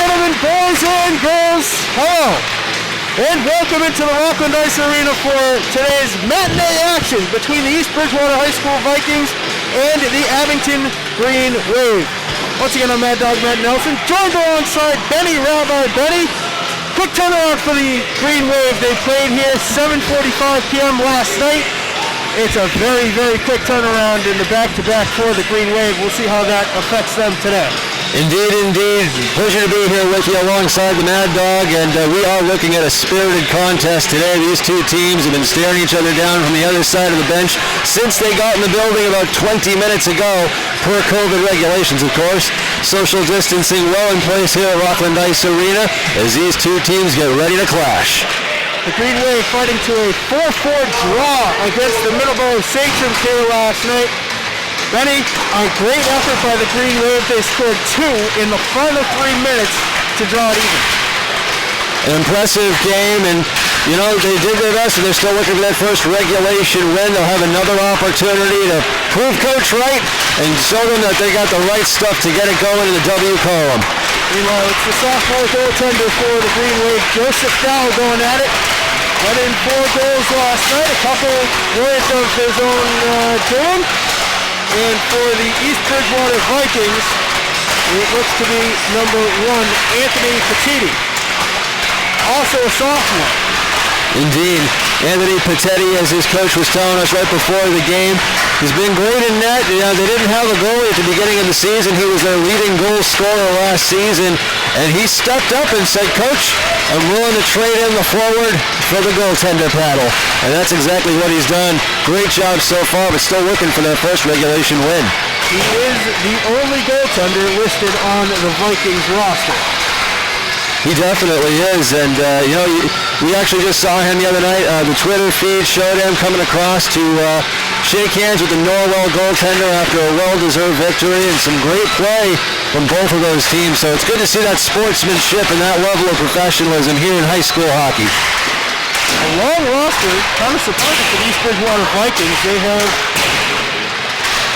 gentlemen, boys and girls, hello, and welcome into the Rockland Ice Arena for today's matinee action between the East Bridgewater High School Vikings and the Abington Green Wave. Once again, I'm Mad Dog Matt Nelson, joined alongside Benny Rabbi Benny. Quick turnaround for the Green Wave. They played here 7:45 p.m. last night. It's a very, very quick turnaround in the back-to-back for the Green Wave. We'll see how that affects them today. Indeed, indeed. Pleasure to be here with you alongside the Mad Dog, and we are looking at a spirited contest today. These two teams have been staring each other down from the other side of the bench since they got in the building about 20 minutes ago, per COVID regulations, of course. Social distancing well in place here at Rockland Ice Arena as these two teams get ready to clash. The Green Wave fighting to a 4-4 draw against the Middleborough Sachems here last night. Benny, a great effort by the Green Wave. They scored 2 in the final 3 minutes to draw it even. An impressive game, and you know, they did their best, and they're still looking for that first regulation win. They'll have another opportunity to prove Coach right and show them that they got the right stuff to get it going in the W column. Meanwhile, it's the sophomore goaltender for the Green Wave, Joseph Dow, going at it. Let in 4 goals last night, a couple worth of his own doing. And for the East Bridgewater Vikings, it looks to be number 1, Anthony Petiti, also a sophomore. Indeed. Anthony Petiti, as his coach was telling us right before the game, has been great in net. You know, they didn't have a goalie at the beginning of the season. He was their leading goal scorer last season, and he stepped up and said, Coach, I'm willing to trade in the forward for the goaltender paddle. And that's exactly what he's done. Great job so far, but still looking for their first regulation win. He is the only goaltender listed on the Vikings roster. He definitely is, and you know, we actually just saw him the other night. The Twitter feed showed him coming across to shake hands with the Norwell goaltender after a well-deserved victory, and some great play from both of those teams. So it's good to see that sportsmanship and that level of professionalism here in high school hockey. A long roster, kind of surprising for the East Bridgewater Vikings. They have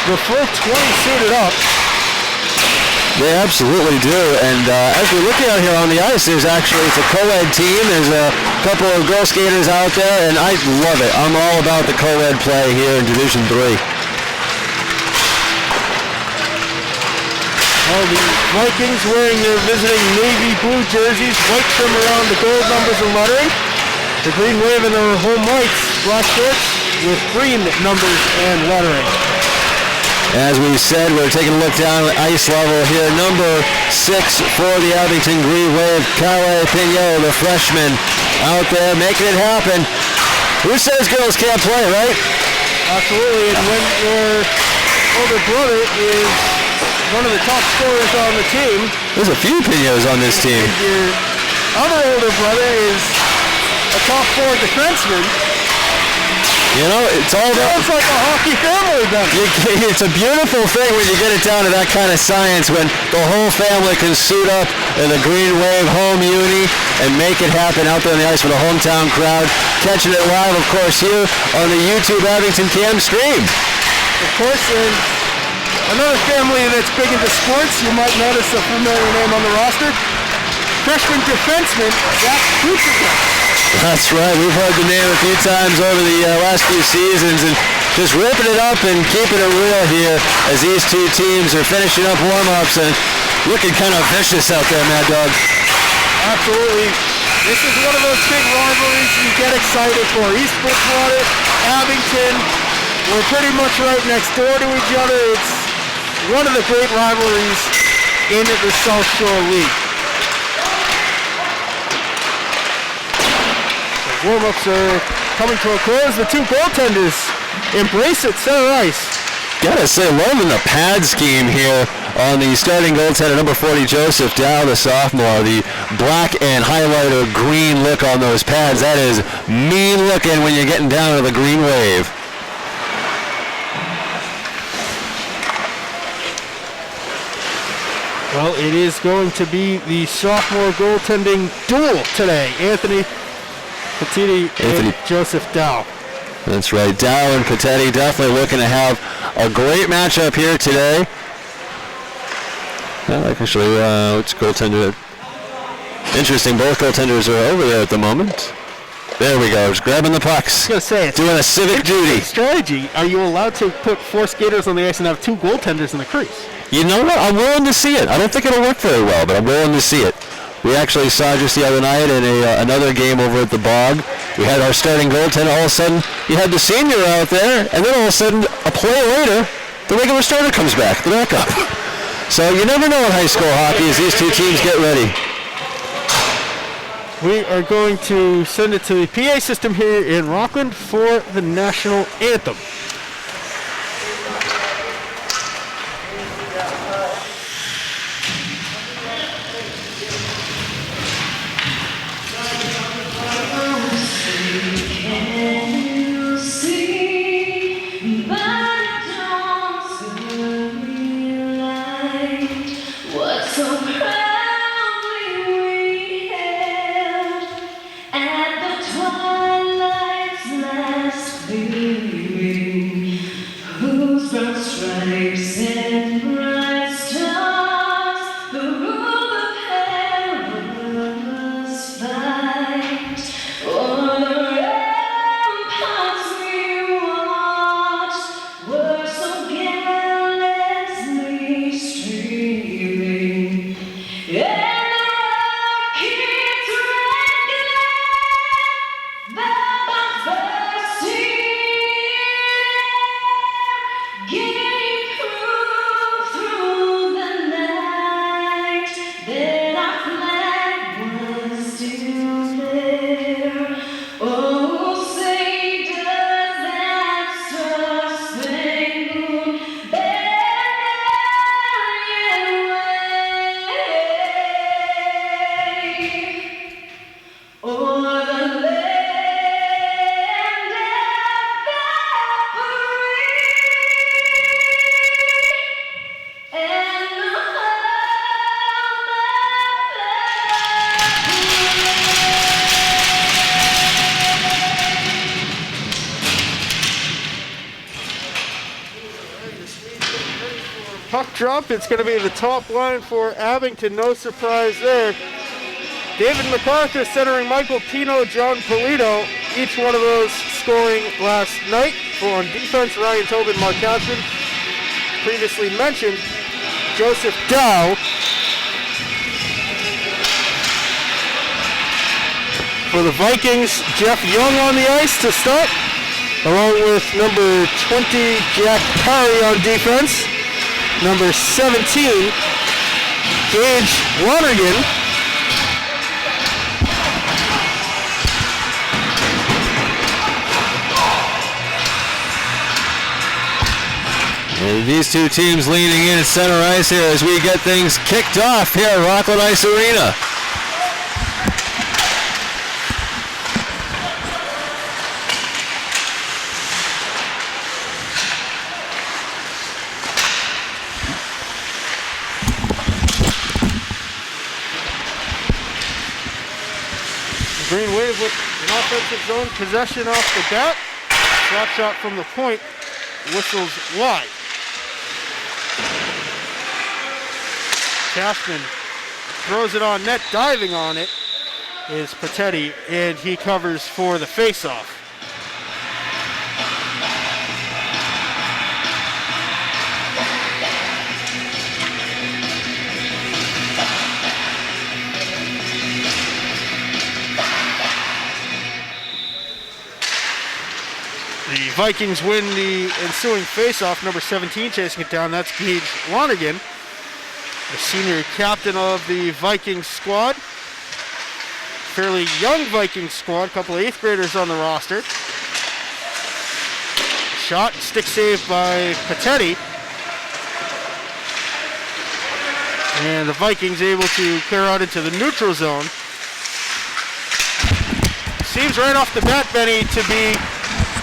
the full 20 suited up. They absolutely do, and as we're looking out here on the ice, it's a co-ed team. There's a couple of girl skaters out there, and I love it. I'm all about the co-ed play here in Division III. Well, the Vikings wearing their visiting navy blue jerseys, white trim around the gold numbers and lettering. The Green Wave in their home whites, black shirts with green numbers and lettering. As we said, we're taking a look down at ice level here. Number 6 for the Abington Green Wave, Calais Pignot, the freshman, out there making it happen. Who says girls can't play, right? Absolutely, and when your older brother is one of the top scorers on the team. There's a few Pignots on this team. And your other older brother is a top 4 defenseman. You know, it's all about... Sounds like a hockey family, then. It's a beautiful thing when you get it down to that kind of science, when the whole family can suit up in the Green Wave home uni and make it happen out there on the ice for the hometown crowd. Catching it live, of course, here on the YouTube Abington Cam stream. Of course, and another family that's big into sports, you might notice a familiar name on the roster. Freshman defenseman, Zach Kucherov. That's right. We've heard the name a few times over the last few seasons, and just ripping it up and keeping it real here as these two teams are finishing up warm-ups and looking kind of vicious out there, Mad Dog. Absolutely. This is one of those big rivalries you get excited for. East Bridgewater, Abington, we're pretty much right next door to each other. It's one of the great rivalries in the South Shore League. Warm-ups are coming to a close. The two goaltenders embrace it, center ice. Gotta say, loving the pad scheme here on the starting goaltender, number 40, Joseph Dow, the sophomore. The black and highlighter green look on those pads. That is mean looking when you're getting down to the Green Wave. Well, it is going to be the sophomore goaltending duel today. Anthony Petiti and Joseph Dow. That's right. Dow and Petiti definitely looking to have a great matchup here today. Actually, which goaltender? Interesting, both goaltenders are over there at the moment. There we go, just grabbing the pucks. I was going to say, it's doing a civic duty. strategy. Are you allowed to put 4 skaters on the ice and have 2 goaltenders in the crease? You know what? I'm willing to see it. I don't think it'll work very well, but I'm willing to see it. We actually saw just the other night in another game over at the Bog. We had our starting goaltender. All of a sudden, you had the senior out there, and then all of a sudden, a play later, the regular starter comes back, the backup. So you never know in high school hockey as these two teams get ready. We are going to send it to the PA system here in Rockland for the national anthem. Puck drop, it's going to be the top line for Abington, no surprise there. David MacArthur centering Michael Pino, John Polito, each one of those scoring last night. On defense, Ryan Tobin, Mark Catherine. Previously mentioned, Joseph Dow. For the Vikings, Jeff Young on the ice to start, along with number 20, Jack Parry on defense. Number 17, Gage Lonergan. And these two teams leaning in at center ice here as we get things kicked off here at Rockland Ice Arena. Green Wave with an offensive zone possession off the bat. Slap shot from the point, whistles wide. Cashman throws it on net, diving on it is Patetti, and he covers for the faceoff. The Vikings win the ensuing faceoff. Number 17 chasing it down. That's Gage Lonergan, the senior captain of the Vikings squad. Fairly young Vikings squad. A couple of 8th graders on the roster. Shot, stick save by Patetti. And the Vikings able to clear out into the neutral zone. Seems right off the bat, Benny, to be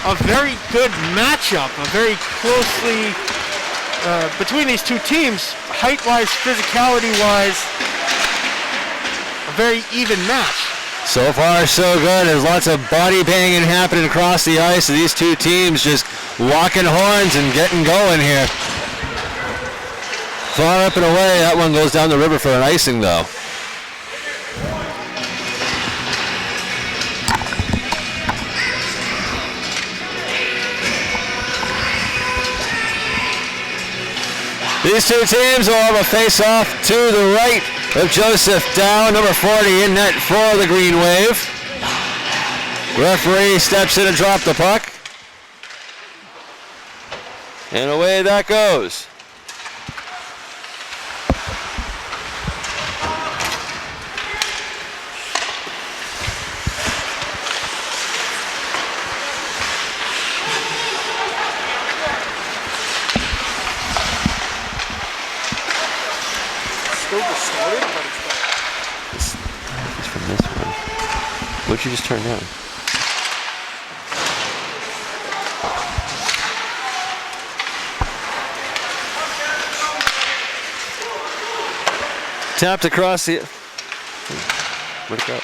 a very good matchup, a very closely, between these two teams, height-wise, physicality-wise, a very even match. So far, so good. There's lots of body banging happening across the ice. These two teams just locking horns and getting going here. Far up and away, that one goes down the river for an icing, though. These two teams will have a face-off to the right of Joseph Dow, number 40 in net for the Green Wave. Referee steps in and drops the puck. And away that goes. It's from this one. What'd you just turn down? Tapped across the... Where'd it go?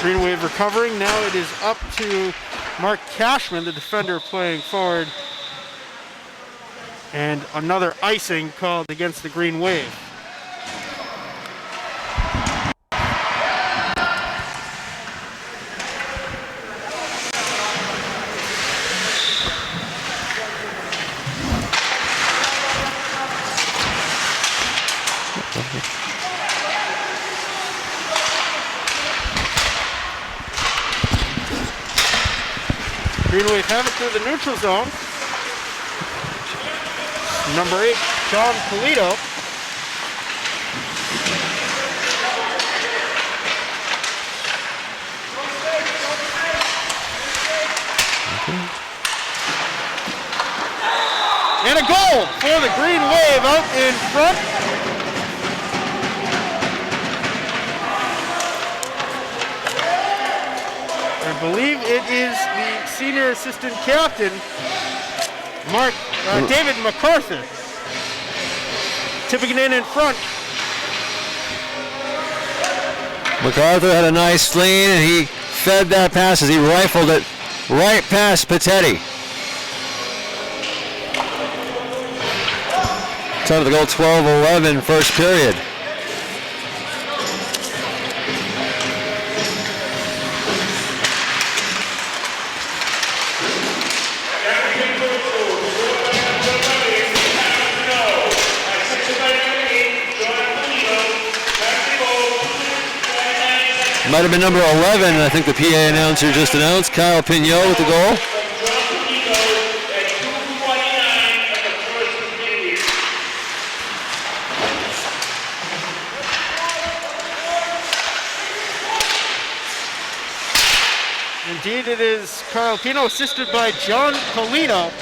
Green Wave recovering. Now it is up to Mark Cashman, the defender, playing forward. And another icing called against the Green Wave. Green Wave have it through the neutral zone. Number 8, John Polito. And a goal for the Green Wave out in front. I believe it is the senior assistant captain, David MacArthur, tipping it in front. MacArthur had a nice lean, and he fed that pass as he rifled it right past Patetti. Time to go 12-11 first period. Might have been number 11, I think the PA announcer just announced. Kyle Pignot with the goal. Indeed, it is Kyle Pino, assisted by John Polito,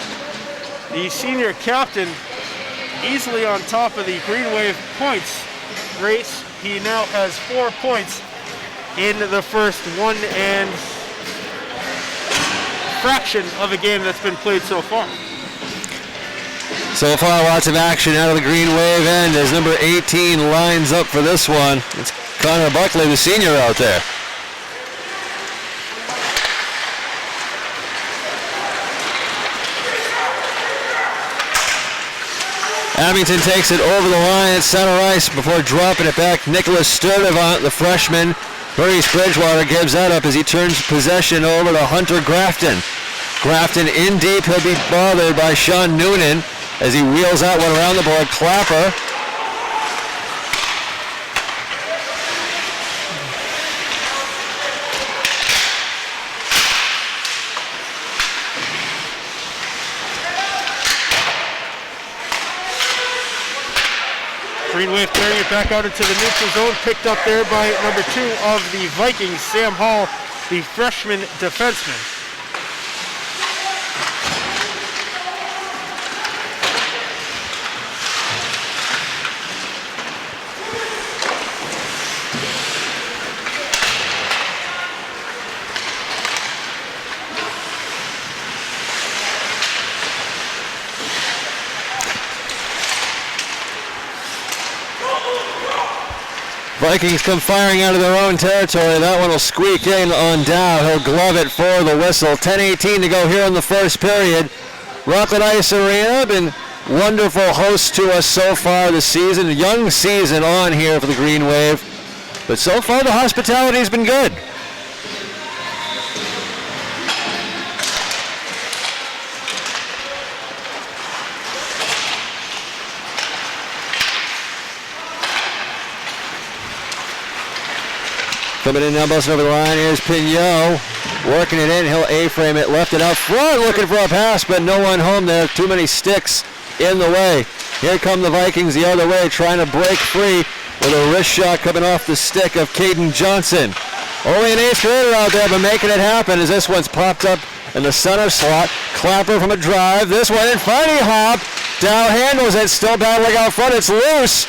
the senior captain, easily on top of the Green Wave points race. He now has 4 points in the first one and fraction of a game that's been played so far. So far, lots of action out of the Green Wave end as number 18 lines up for this one. It's Connor Buckley, the senior, out there. Abington takes it over the line at center ice before dropping it back. Nicholas Sturdivant, the freshman, Maurice Bridgewater gives that up as he turns possession over to Hunter Grafton. Grafton in deep. He'll be bothered by Sean Noonan as he wheels out one around the board. Clapper. Green Wave carrying it back out into the neutral zone, picked up there by number 2 of the Vikings, Sam Hall, the freshman defenseman. Vikings come firing out of their own territory. That one will squeak in on Dow. He'll glove it for the whistle. 10:18 to go here in the first period. Rockland Ice Arena been wonderful hosts to us so far this season. A young season on here for the Green Wave. But so far the hospitality's been good. Coming in now, busting over the line. Here's Pignot. Working it in. He'll A-frame it. Left it out front. Looking for a pass, but no one home there. Too many sticks in the way. Here come the Vikings the other way, trying to break free with a wrist shot coming off the stick of Caden Johnson. Only an 8th grader out there, but making it happen as this one's popped up in the center slot. Clapper from a drive. This one in fighting hop. Dow handles it. Still battling out front. It's loose.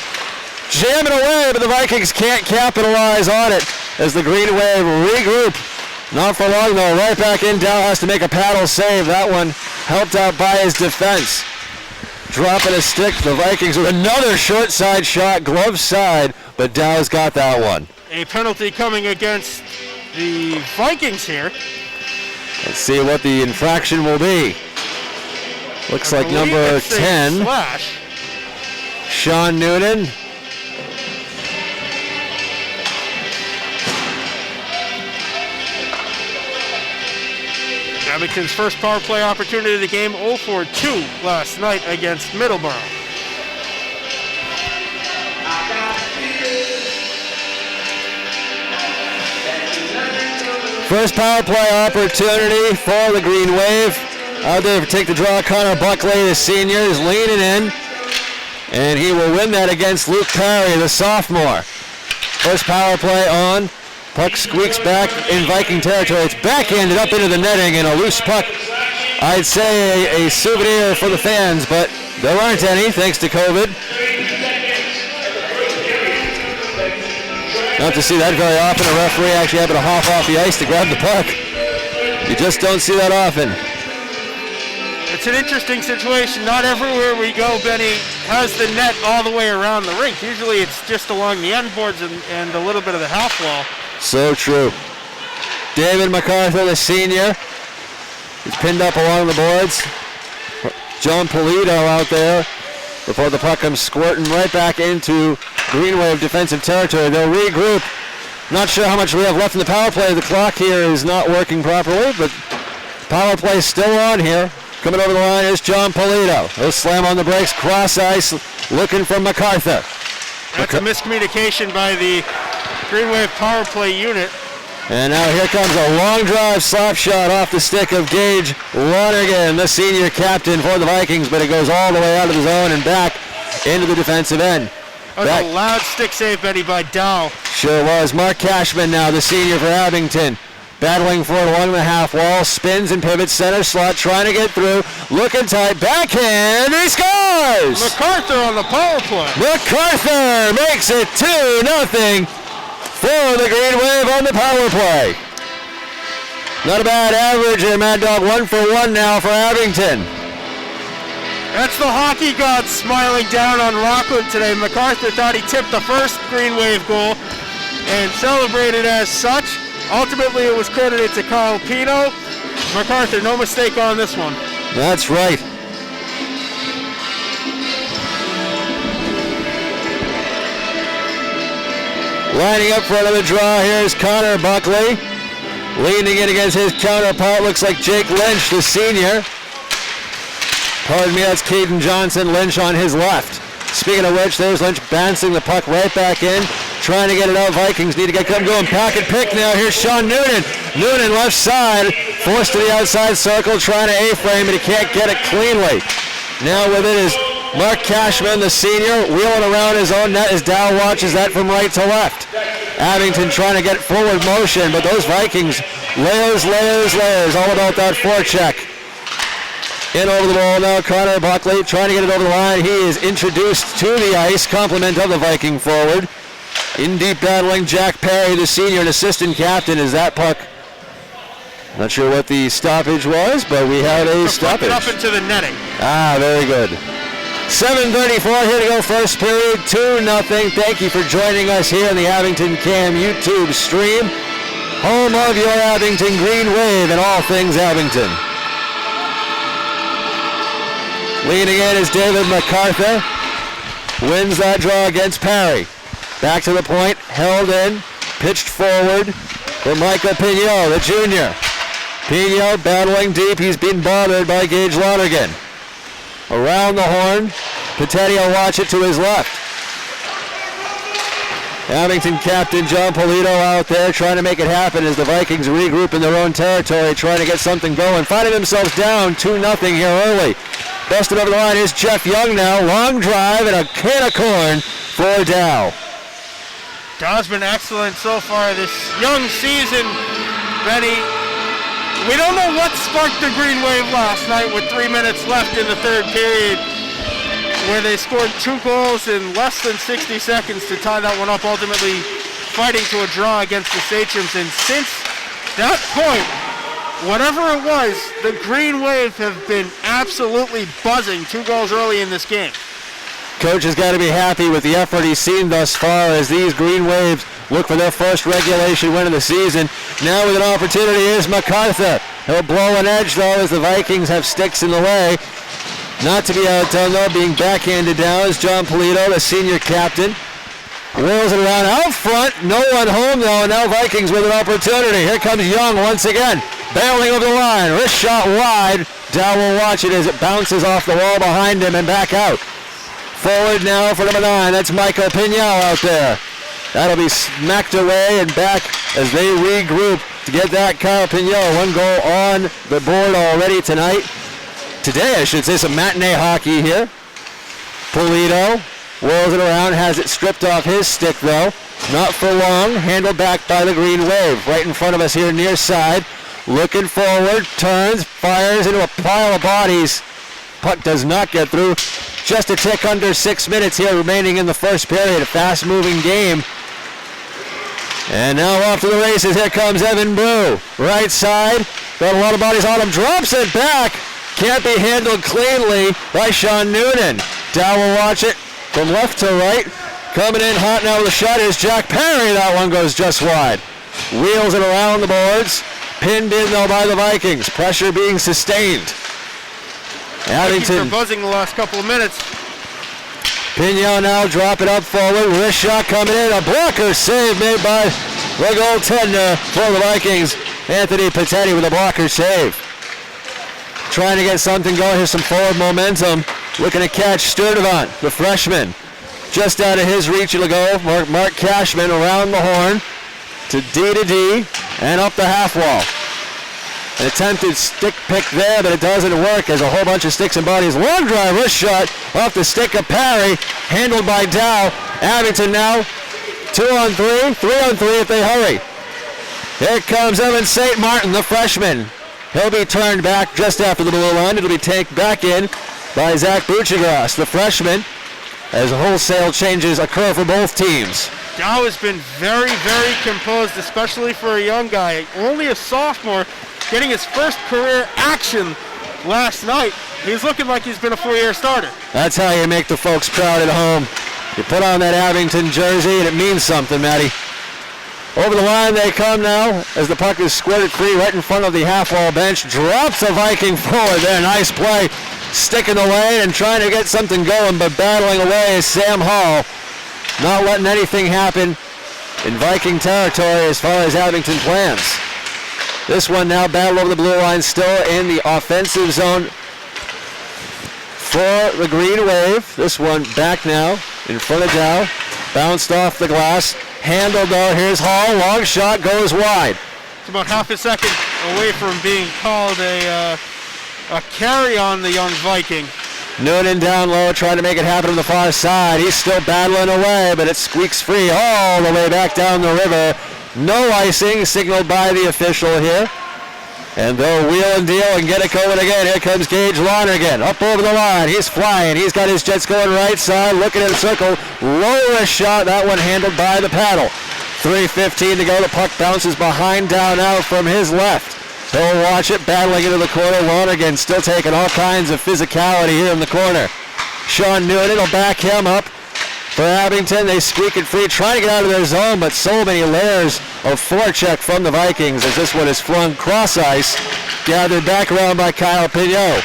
Jamming away, but the Vikings can't capitalize on it as the Green Wave regroup. Not for long, though. Right back in. Dow has to make a paddle save. That one helped out by his defense. Dropping a stick. The Vikings with another short side shot, glove side, but Dow's got that one. A penalty coming against the Vikings here. Let's see what the infraction will be. Looks like number 10. Slash. Sean Noonan. Abington's first power play opportunity of the game, 0 for 2 last night against Middleborough. First power play opportunity for the Green Wave. Out there to take the draw, Connor Buckley, the senior, is leaning in. And he will win that against Luke Parry, the sophomore. First power play on. Puck squeaks back in Viking territory. It's backhanded up into the netting and a loose puck. I'd say a souvenir for the fans, but there aren't any thanks to COVID. Not to see that very often. A referee actually having to hop off the ice to grab the puck. You just don't see that often. It's an interesting situation. Not everywhere we go, Benny, has the net all the way around the rink. Usually it's just along the end boards and a little bit of the half wall. So true. David MacArthur, the senior, is pinned up along the boards. John Polito out there before the puck comes squirting right back into Green Wave defensive territory. They'll regroup. Not sure how much we have left in the power play. The clock here is not working properly, but power play is still on here. Coming over the line is John Polito. He'll slam on the brakes, cross ice, looking for MacArthur. That's a miscommunication by the Green Wave power play unit. And now here comes a long drive slap shot off the stick of Gage Lonergan, the senior captain for the Vikings, but it goes all the way out of the zone and back into the defensive end. That was a loud stick save, Betty, by Dow. Sure was. Mark Cashman now, the senior for Abington. Battling for it along the half wall, spins and pivots center slot, trying to get through, looking tight, backhand, he scores! MacArthur on the power play. MacArthur makes it 2-0 for the Green Wave on the power play. Not a bad average there, Mad Dog. 1 for 1 now for Abington. That's the hockey gods smiling down on Rockland today. MacArthur thought he tipped the first Green Wave goal and celebrated as such. Ultimately, it was credited to Carl Pino. MacArthur, no mistake on this one. That's right. Lining up for another draw, here's Connor Buckley. Leaning in against his counterpart, looks like Jake Lynch, the senior. Pardon me, that's Caden Johnson. Lynch on his left. Speaking of which, there's Lynch bouncing the puck right back in, trying to get it out. Vikings need to get come going. Pack and pick now. Here's Sean Noonan. Noonan left side, forced to the outside circle, trying to A-frame, but he can't get it cleanly. Now with it is Mark Cashman, the senior, wheeling around his own net as Dow watches that from right to left. Abington trying to get forward motion, but those Vikings, layers, all about that forecheck. In over the ball now, Connor Buckley trying to get it over the line. He is introduced to the ice, compliment of the Viking forward. In deep battling, Jack Perry, the senior and assistant captain, is that puck. Not sure what the stoppage was, but we had a stoppage. Up into the netting. Ah, very good. 7:34 here to go, first period, 2-0. Thank you for joining us here on the Abington Cam YouTube stream. Home of your Abington Green Wave and all things Abington. Leading in is David MacArthur. Wins that draw against Parry. Back to the point, held in, pitched forward for Michael Pignot, the junior. Pignot battling deep, he's been bothered by Gage Lonergan. Around the horn, Patetti will watch it to his left. Abington captain John Polito out there trying to make it happen as the Vikings regroup in their own territory, trying to get something going, finding themselves down 2-0 here early. Busted over the line is Jeff Young now. Long drive and a can of corn for Dow. Dow's been excellent so far this young season, Benny. We don't know what sparked the green wave last night with 3 minutes left in the third period, where they scored 2 goals in less than 60 seconds to tie that one up, ultimately fighting to a draw against the Sachems. And since that point, whatever it was, the Green Wave have been absolutely buzzing. 2 goals early in this game. Coach has got to be happy with the effort he's seen thus far as these Green Waves look for their first regulation win of the season. Now with an opportunity is MacArthur. He'll blow an edge though as the Vikings have sticks in the way. Not to be outdone though, being backhanded down is John Polito, the senior captain. Whirls it around out front, no one home though, and now Vikings with an opportunity. Here comes Young once again, bailing over the line, wrist shot wide. Dow will watch it as it bounces off the wall behind him and back out. Forward now for number 9, that's Michael Pignal out there. That'll be smacked away and back as they regroup to get that Kyle Pignal. 1 goal on the board already tonight. Today, I should say, some matinee hockey here. Polito whirls it around, has it stripped off his stick though. Not for long, handled back by the Green Wave. Right in front of us here near side. Looking forward, turns, fires into a pile of bodies. Puck does not get through. Just a tick under 6 minutes here remaining in the first period. A fast-moving game. And now off to the races. Here comes Evan Brew. Right side. Got a lot of bodies on him. Drops it back. Can't be handled cleanly by Sean Noonan. Dow will watch it from left to right. Coming in hot now with a shot is Jack Perry. That one goes just wide. Wheels it around the boards. Pinned in though by the Vikings. Pressure being sustained. Abington. They're buzzing the last couple of minutes. Pignal now drop it up forward. Wrist shot coming in. A blocker save made by the goaltender for the Vikings. Anthony Patetti with a blocker save. Trying to get something going. Here's some forward momentum. Looking to catch Sturdivant, the freshman. Just out of his reach it'll go. Mark Cashman around the horn to D and up the half wall. An attempted stick pick there, but it doesn't work as a whole bunch of sticks and bodies. Long drive, wrist shot off the stick of Parry, handled by Dow. Abington now 2-on-3, 3-on-3 if they hurry. Here comes Evan St. Martin, the freshman. He'll be turned back just after the blue line. It'll be taken back in by Zach Buchagras, the freshman, as wholesale changes occur for both teams. Dow has been very, very composed, especially for a young guy. Only a sophomore, getting his first career action last night. He's looking like he's been a 4-year starter. That's how you make the folks proud at home. You put on that Abington jersey and it means something, Matty. Over the line they come now as the puck is squirted free right in front of the half-wall bench. Drops a Viking forward there. Nice play. Sticking the lane and trying to get something going, but battling away is Sam Hall. Not letting anything happen in Viking territory as far as Abington plans. This one now battled over the blue line, still in the offensive zone for the Green Wave. This one back now in front of Dow. Bounced off the glass. Handled though. Here's Hall. Long shot goes wide. It's about half a second away from being called a carry on the young Viking. Noonan down low, trying to make it happen on the far side. He's still battling away, but it squeaks free all the way back down the river. No icing signaled by the official here. And they'll wheel and deal and get it going again. Here comes Gage Lonergan up over the line. He's flying. He's got his Jets going right side, looking in the circle. Lower shot. That one handled by the paddle. 3:15 to go. The puck bounces behind down out from his left. He'll watch it, battling into the corner. Lonergan still taking all kinds of physicality here in the corner. Sean Noonan will back him up. For Abington, they squeak it free, trying to get out of their zone, but so many layers of forecheck from the Vikings as this one is flung cross ice, gathered back around by Kyle Pignal.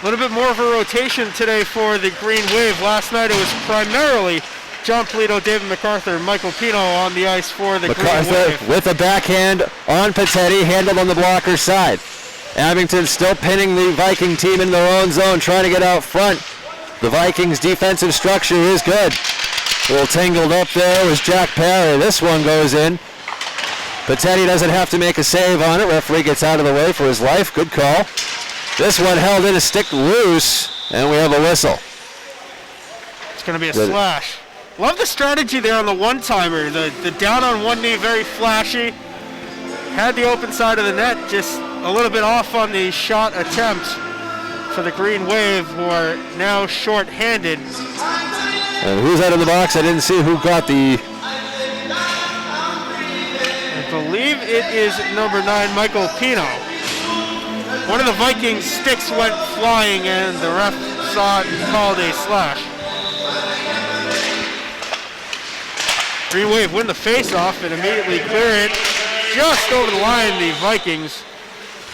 A little bit more of a rotation today for the Green Wave. Last night it was primarily John Polito, David MacArthur, and Michael Pino on the ice for the Green Wave. MacArthur with a backhand on Patetti, handled on the blocker side. Abington still pinning the Viking team in their own zone, trying to get out front. The Vikings' defensive structure is good. A little tangled up there was Jack Perry. This one goes in. Patetti doesn't have to make a save on it. Referee gets out of the way for his life. Good call. This one held in a stick loose, and we have a whistle. It's going to be a slash. Love the strategy there on the one-timer. The down on one knee, very flashy. Had the open side of the net, just a little bit off on the shot attempt for the Green Wave, who are now short-handed. And who's out of the box? I didn't see who got the... I believe it is number 9, Michael Pino. One of the Vikings sticks went flying, and the ref saw it and called a slash. Green Wave win the face-off and immediately clear it just over the line. The Vikings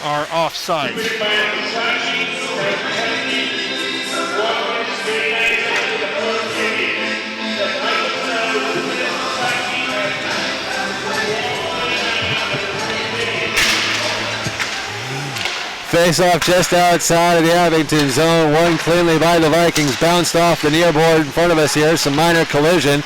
are offside. Face-off just outside of the Abington zone. Won cleanly by the Vikings. Bounced off the near board in front of us here. Some minor collision.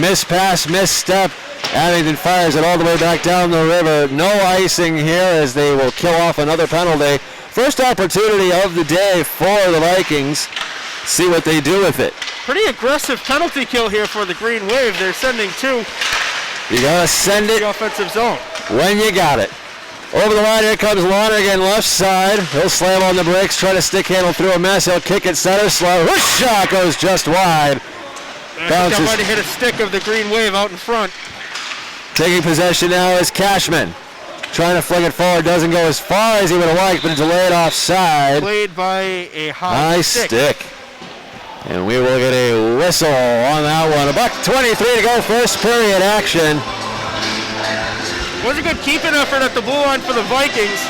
Missed pass, misstep. Abington fires it all the way back down the river. No icing here as they will kill off another penalty. First opportunity of the day for the Vikings. See what they do with it. Pretty aggressive penalty kill here for the Green Wave. They're sending 2. You gotta send it the offensive zone when you got it. Over the line, here comes Lonergan, left side. He'll slam on the brakes, try to stick handle through a mess. He'll kick it center, slow. Whoosh shot goes just wide. I think that might have hit a stick of the Green Wave out in front. Taking possession now is Cashman. Trying to fling it forward, doesn't go as far as he would have liked, but delayed offside. Played by a high stick. And we will get a whistle on that one. $1:23 to go, first period action. Was a good keeping effort at the blue line for the Vikings,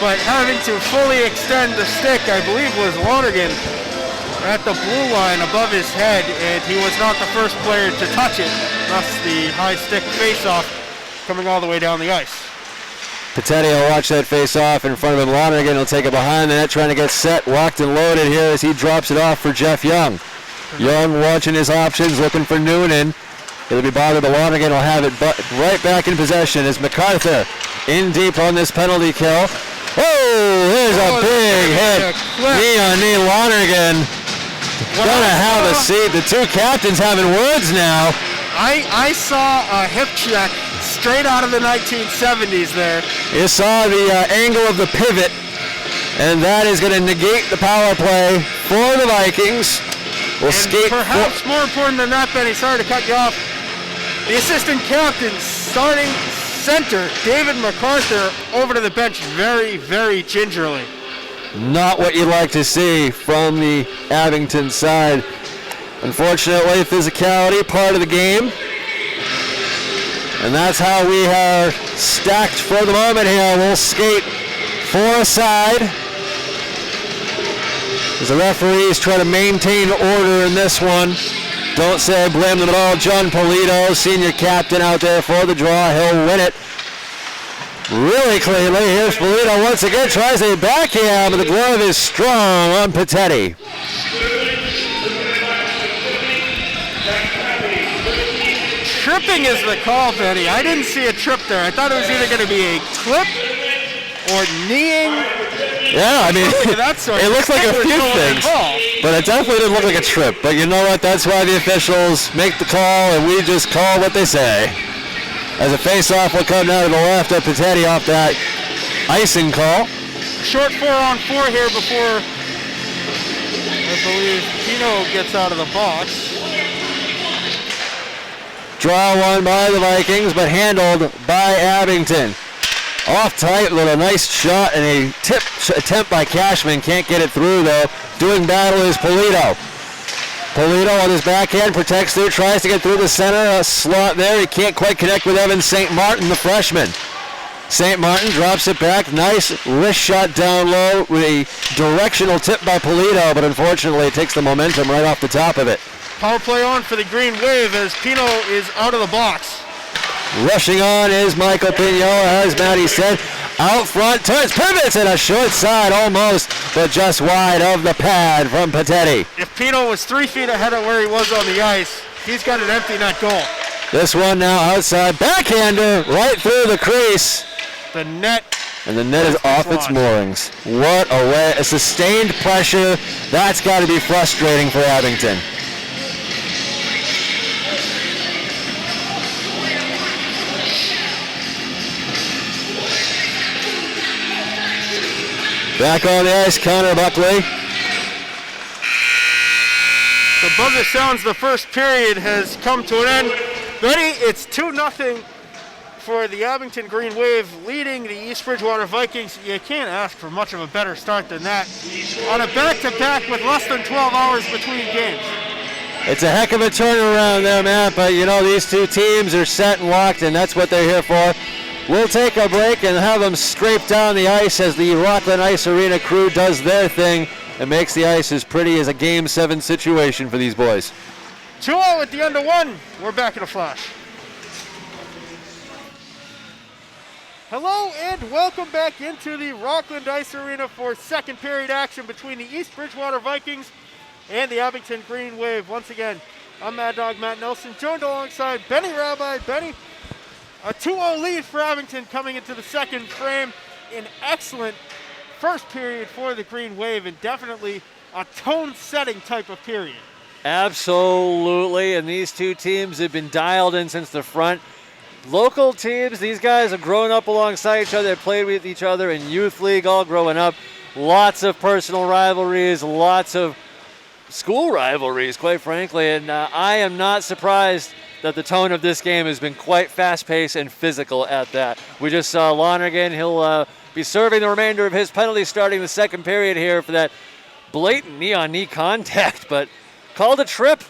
but having to fully extend the stick, I believe, was Lonergan at the blue line above his head, and he was not the first player to touch it. Thus the high stick face-off coming all the way down the ice. Patetti will watch that face-off in front of him. Lonergan will take it behind the net, trying to get set, locked and loaded here as he drops it off for Jeff Young. Young watching his options, looking for Noonan. It'll be bothered, but Lonergan will have it right back in possession as MacArthur in deep on this penalty kill. Oh, there's a big hit. Knee on knee, Lonergan. Gonna have a seat. The two captains having words now. I saw a hip check straight out of the 1970s there. You saw the angle of the pivot, and that is going to negate the power play for the Vikings. We'll skate. Perhaps more important than that, Benny, sorry to cut you off. The assistant captain, starting center, David MacArthur, over to the bench very, very gingerly. Not what you'd like to see from the Abington side. Unfortunately, physicality, part of the game. And that's how we are stacked for the moment here. We'll skate 4 aside as the referees try to maintain order in this one. Don't say I blame them at all. John Polito, senior captain out there for the draw. He'll win it really cleanly. Here's Polito once again, tries a backhand, but the glove is strong on Patetti. Tripping is the call, Benny. I didn't see a trip there. I thought it was either going to be a clip or kneeing. Yeah, I mean, it looks like a few things, but it definitely didn't look like a trip. But you know what? That's why the officials make the call, and we just call what they say. As a face-off will come down to the left of Patetti off that icing call. Short 4-on-4 here before, I believe, Pino gets out of the box. Draw one by the Vikings, but handled by Abington. Off tight, little nice shot, and a tip attempt by Cashman. Can't get it through, though. Doing battle is Polito. Polito on his backhand, protects through, tries to get through the center slot there. He can't quite connect with Evan St. Martin, the freshman. St. Martin drops it back. Nice wrist shot down low with a directional tip by Polito, but unfortunately it takes the momentum right off the top of it. Power play on for the Green Wave as Pino is out of the box. Rushing on is Michael Pino, as Matty said. Out front, turns, pivots, and a short side almost, but just wide of the pad from Patetti. If Pino was 3 feet ahead of where he was on the ice, He's got an empty net goal. This one now outside, backhander right through the crease. The net. And the net is off its moorings. What a way, a sustained pressure. That's got to be frustrating for Abington. Back on the ice, Connor Buckley. The buzzer sounds the first period has come to an end. Ready? It's 2-0 for the Abington Green Wave leading the East Bridgewater Vikings. You can't ask for much of a better start than that on a back-to-back with less than 12 hours between games. It's a heck of a turnaround there, Matt, but you know, these two teams are set and locked, and that's what they're here for. We'll take a break and have them scrape down the ice as the Rockland Ice Arena crew does their thing and makes the ice as pretty as a Game 7 situation for these boys. 2-0 at the end of one. We're back in a flash. Hello and welcome back into the Rockland Ice Arena for second period action between the East Bridgewater Vikings and the Abington Green Wave. Once again, I'm Mad Dog Matt Nelson, joined alongside Benny Rabbi. Benny, a 2-0 lead for Abington coming into the second frame. An excellent first period for the Green Wave and definitely a tone-setting type of period. Absolutely, and these two teams have been dialed in since the front. Local teams, these guys have grown up alongside each other, they've played with each other in youth league all growing up. Lots of personal rivalries, lots of school rivalries, quite frankly, and I am not surprised that the tone of this game has been quite fast-paced and physical at that. We just saw Lonergan. He'll be serving the remainder of his penalty starting the second period here for that blatant knee-on-knee contact, but called a trip.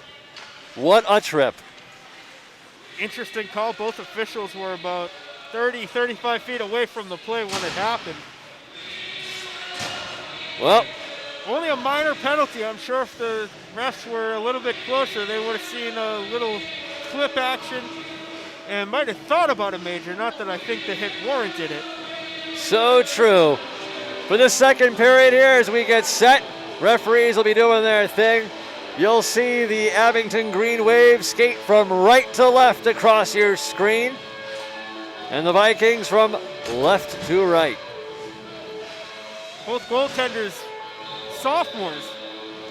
What a trip. Interesting call. Both officials were about 30, 35 feet away from the play when it happened. Well, only a minor penalty. I'm sure if the refs were a little bit closer, they would have seen a little clip action and might have thought about a major. Not that I think the hit warranted it. So true. For the second period here, as we get set, referees will be doing their thing. You'll see the Abington Green Wave skate from right to left across your screen, and the Vikings from left to right. Both goaltenders, sophomores.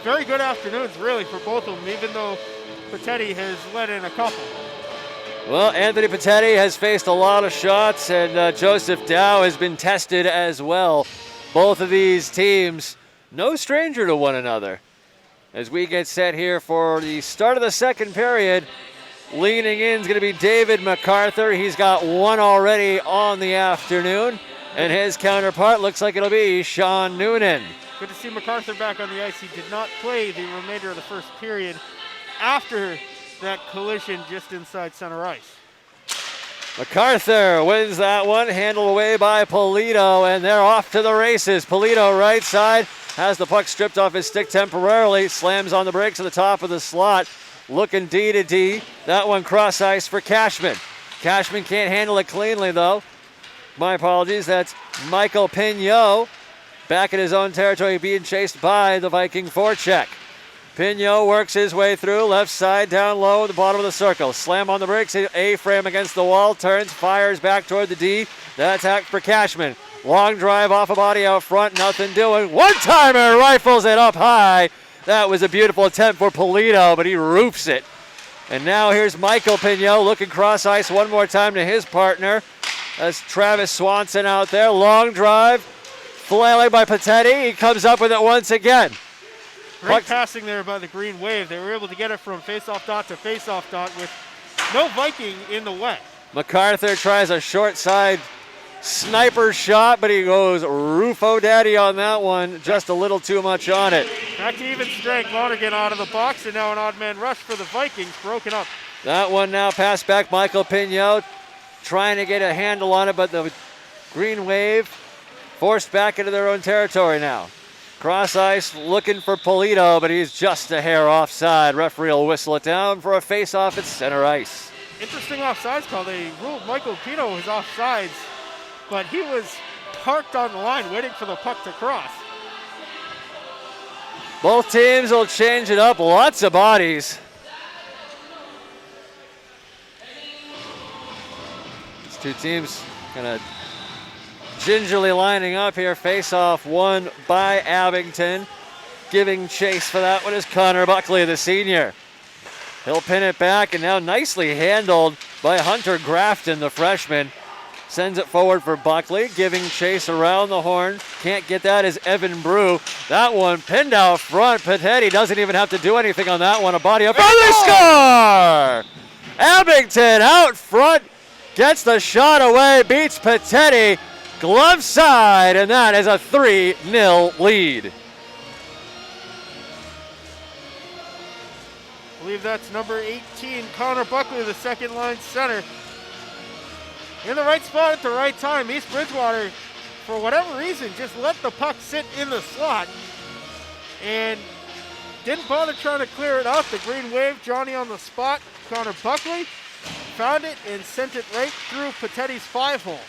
Very good afternoons, really, for both of them, even though Patetti has let in a couple. Well, Anthony Patetti has faced a lot of shots, and Joseph Dow has been tested as well. Both of these teams, no stranger to one another. As we get set here for the start of the second period, leaning in is going to be David MacArthur. He's got one already on the afternoon, and his counterpart looks like it'll be Sean Noonan. Good to see MacArthur back on the ice. He did not play the remainder of the first period after that collision just inside center ice. MacArthur wins that one, handled away by Polito, and they're off to the races. Polito right side, has the puck stripped off his stick temporarily, slams on the brakes at the top of the slot, looking D to D. That one cross ice for Cashman. Cashman can't handle it cleanly though. My apologies, that's Michael Pignot back in his own territory being chased by the Viking forecheck. Pignot works his way through, left side, down low at the bottom of the circle. Slam on the brakes, A-frame against the wall, turns, fires back toward the D. The attack for Cashman. Long drive off a body out front, nothing doing. One-timer, rifles it up high. That was a beautiful attempt for Polito, but he roofs it. And now here's Michael Pignot looking cross ice one more time to his partner. That's Travis Swanson out there. Long drive, flailing by Patetti. He comes up with it once again. Great passing there by the Green Wave. They were able to get it from face-off dot to face-off dot with no Viking in the way. MacArthur tries a short side sniper shot, but he goes Rufo Daddy on that one. Just a little too much on it. Back to even strength. Lonergan out of the box, and now an odd man rush for the Vikings, broken up. That one now passed back. Michael Pignot trying to get a handle on it, but the Green Wave forced back into their own territory now. Cross ice looking for Polito, but he's just a hair offside. Referee will whistle it down for a face-off at center ice. Interesting offsides call. They ruled Michael Pino was offsides, but he was parked on the line waiting for the puck to cross. Both teams will change it up. Lots of bodies. Two teams kind of gingerly lining up here. Face-off won by Abington. Giving chase for that one is Connor Buckley, the senior. He'll pin it back, and now nicely handled by Hunter Grafton, the freshman. Sends it forward for Buckley, giving chase around the horn. Can't get that is Evan Brew. That one pinned out front. Petetti doesn't even have to do anything on that one. A body up. Oh, they score! Abington out front gets the shot away, beats Petetti. Glove side, and that is a 3-0 lead. I believe that's number 18, Connor Buckley, the second line center. In the right spot at the right time. East Bridgewater, for whatever reason, just let the puck sit in the slot and didn't bother trying to clear it out. The Green Wave, Johnny on the spot. Connor Buckley found it and sent it right through Petetti's 5-hole.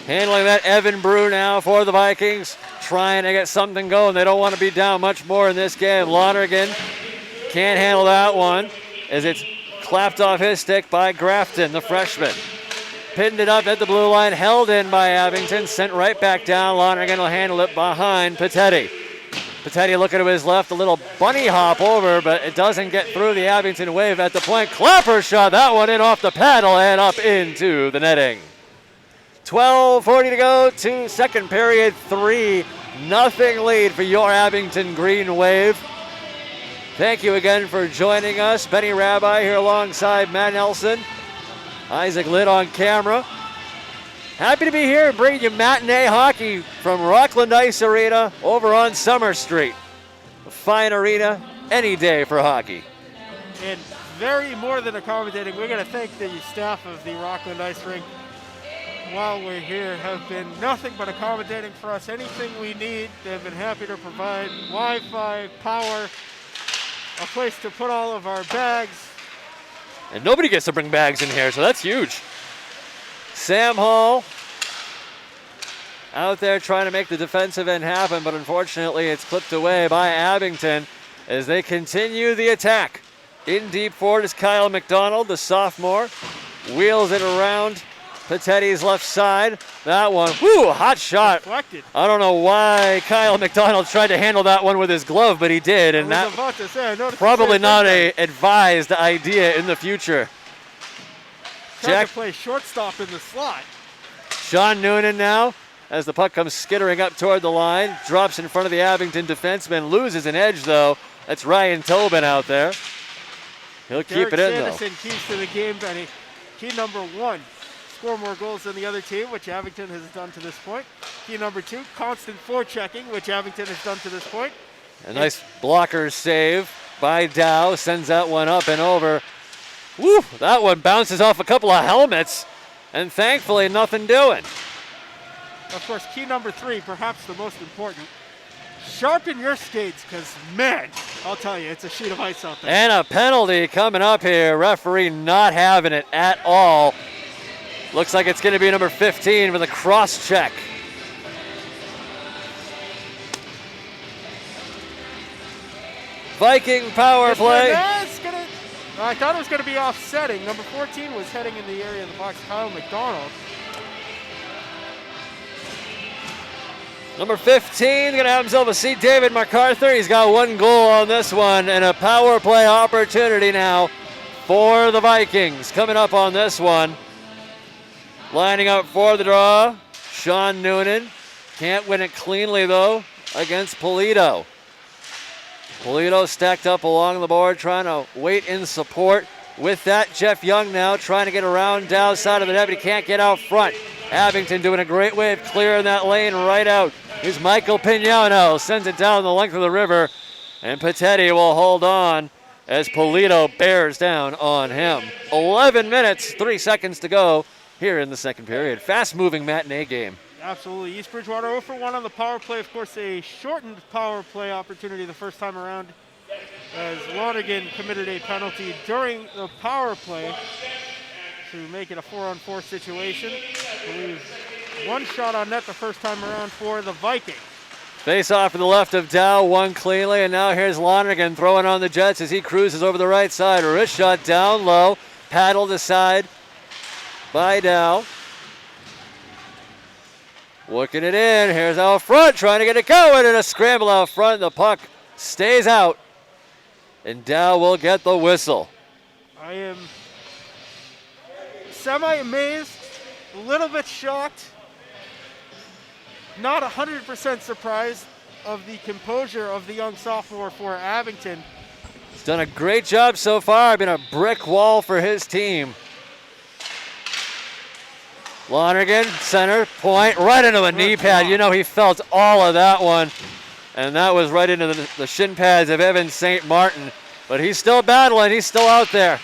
Handling that, Evan Brew now for the Vikings, trying to get something going. They don't want to be down much more in this game. Lonergan can't handle that one as it's clapped off his stick by Grafton, the freshman. Pinned it up at the blue line, held in by Abington, sent right back down. Lonergan will handle it behind Petetti. Petetti looking to his left, a little bunny hop over, but it doesn't get through the Abington Wave at the point. Clapper shot that one in off the paddle and up into the netting. 12:40 to go to second period, 3-0 lead for your Abington Green Wave. Thank you again for joining us. Benny Rabbi here alongside Matt Nelson. Isaac Litt on camera. Happy to be here and bringing you matinee hockey from Rockland Ice Arena over on Summer Street. A fine arena any day for hockey. And very more than accommodating. We're going to thank the staff of the Rockland Ice Rink while we're here have been nothing but accommodating for us. Anything we need, they've been happy to provide. Wi-Fi, power, a place to put all of our bags. And nobody gets to bring bags in here, so that's huge. Sam Hall out there trying to make the defensive end happen, but unfortunately it's clipped away by Abington as they continue the attack. In deep forward is Kyle McDonald, the sophomore. Wheels it around Petetti's left side. That one, whoo, hot shot. Deflected. I don't know why Kyle McDonald tried to handle that one with his glove, but he did. And that probably not an advised idea in the future. Trying to play shortstop in the slot. Sean Noonan now, as the puck comes skittering up toward the line, drops in front of the Abington defenseman, loses an edge though. That's Ryan Tobin out there. He'll keep it in though. Keys to the game, Benny. Key number 1. Score more goals than the other team, which Abington has done to this point. Key number 2, constant forechecking, which Abington has done to this point. A nice blocker save by Dow, sends that one up and over. Woo, that one bounces off a couple of helmets, and thankfully nothing doing. Of course, key number 3, perhaps the most important. Sharpen your skates, because, man, I'll tell you, it's a sheet of ice out there. And a penalty coming up here. Referee not having it at all. Looks like it's going to be number 15 with a cross check. Viking power play. I thought it was going to be offsetting. Number 14 was heading in the area of the box, Kyle McDonald. Number 15 going to have himself a seat, David MacArthur. He's got 1 goal on this one and a power play opportunity now for the Vikings. Coming up on this one. Lining up for the draw, Sean Noonan. Can't win it cleanly, though, against Polito. Polito stacked up along the board, trying to wait in support. With that, Jeff Young now trying to get around down side of the net, but he can't get out front. Abington doing a great way of clearing that lane right out. Here's Michael Pignano, sends it down the length of the river, and Petetti will hold on as Polito bears down on him. 11 minutes, 3 seconds to go here in the second period. Fast-moving matinee game. Absolutely. East Bridgewater 0 for 1 on the power play. Of course, a shortened power play opportunity the first time around as Lonergan committed a penalty during the power play to make it a 4-on-4 situation. I believe 1 shot on net the first time around for the Vikings. Face off to the left of Dow, 1 cleanly, and now here's Lonergan throwing on the Jets as he cruises over the right side. Wrist shot down low, paddled aside by Dow. Working it in. Here's out front, trying to get it going, and a scramble out front. The puck stays out, and Dow will get the whistle. I am semi-amazed, a little bit shocked, not 100% surprised of the composure of the young sophomore for Abington. He's done a great job so far. Been a brick wall for his team. Lonergan, center, point, right into a knee pad. You know, he felt all of that one. And that was right into the shin pads of Evan St. Martin. But he's still battling. He's still out there.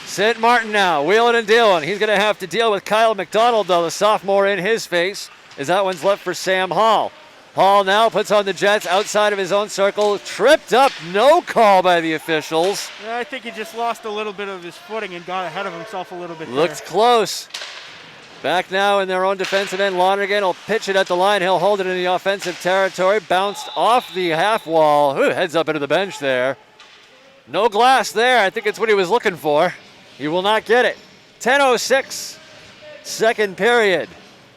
St. Martin now, wheeling and dealing. He's going to have to deal with Kyle McDonald, though, the sophomore in his face, as that one's left for Sam Hall. Hall now puts on the Jets outside of his own circle. Tripped up, no call by the officials. Yeah, I think he just lost a little bit of his footing and got ahead of himself a little bit. Looks close. Back now in their own defensive end. Lonergan will pitch it at the line. He'll hold it in the offensive territory. Bounced off the half wall. Ooh, heads up into the bench there. No glass there. I think it's what he was looking for. He will not get it. 10:06, second period.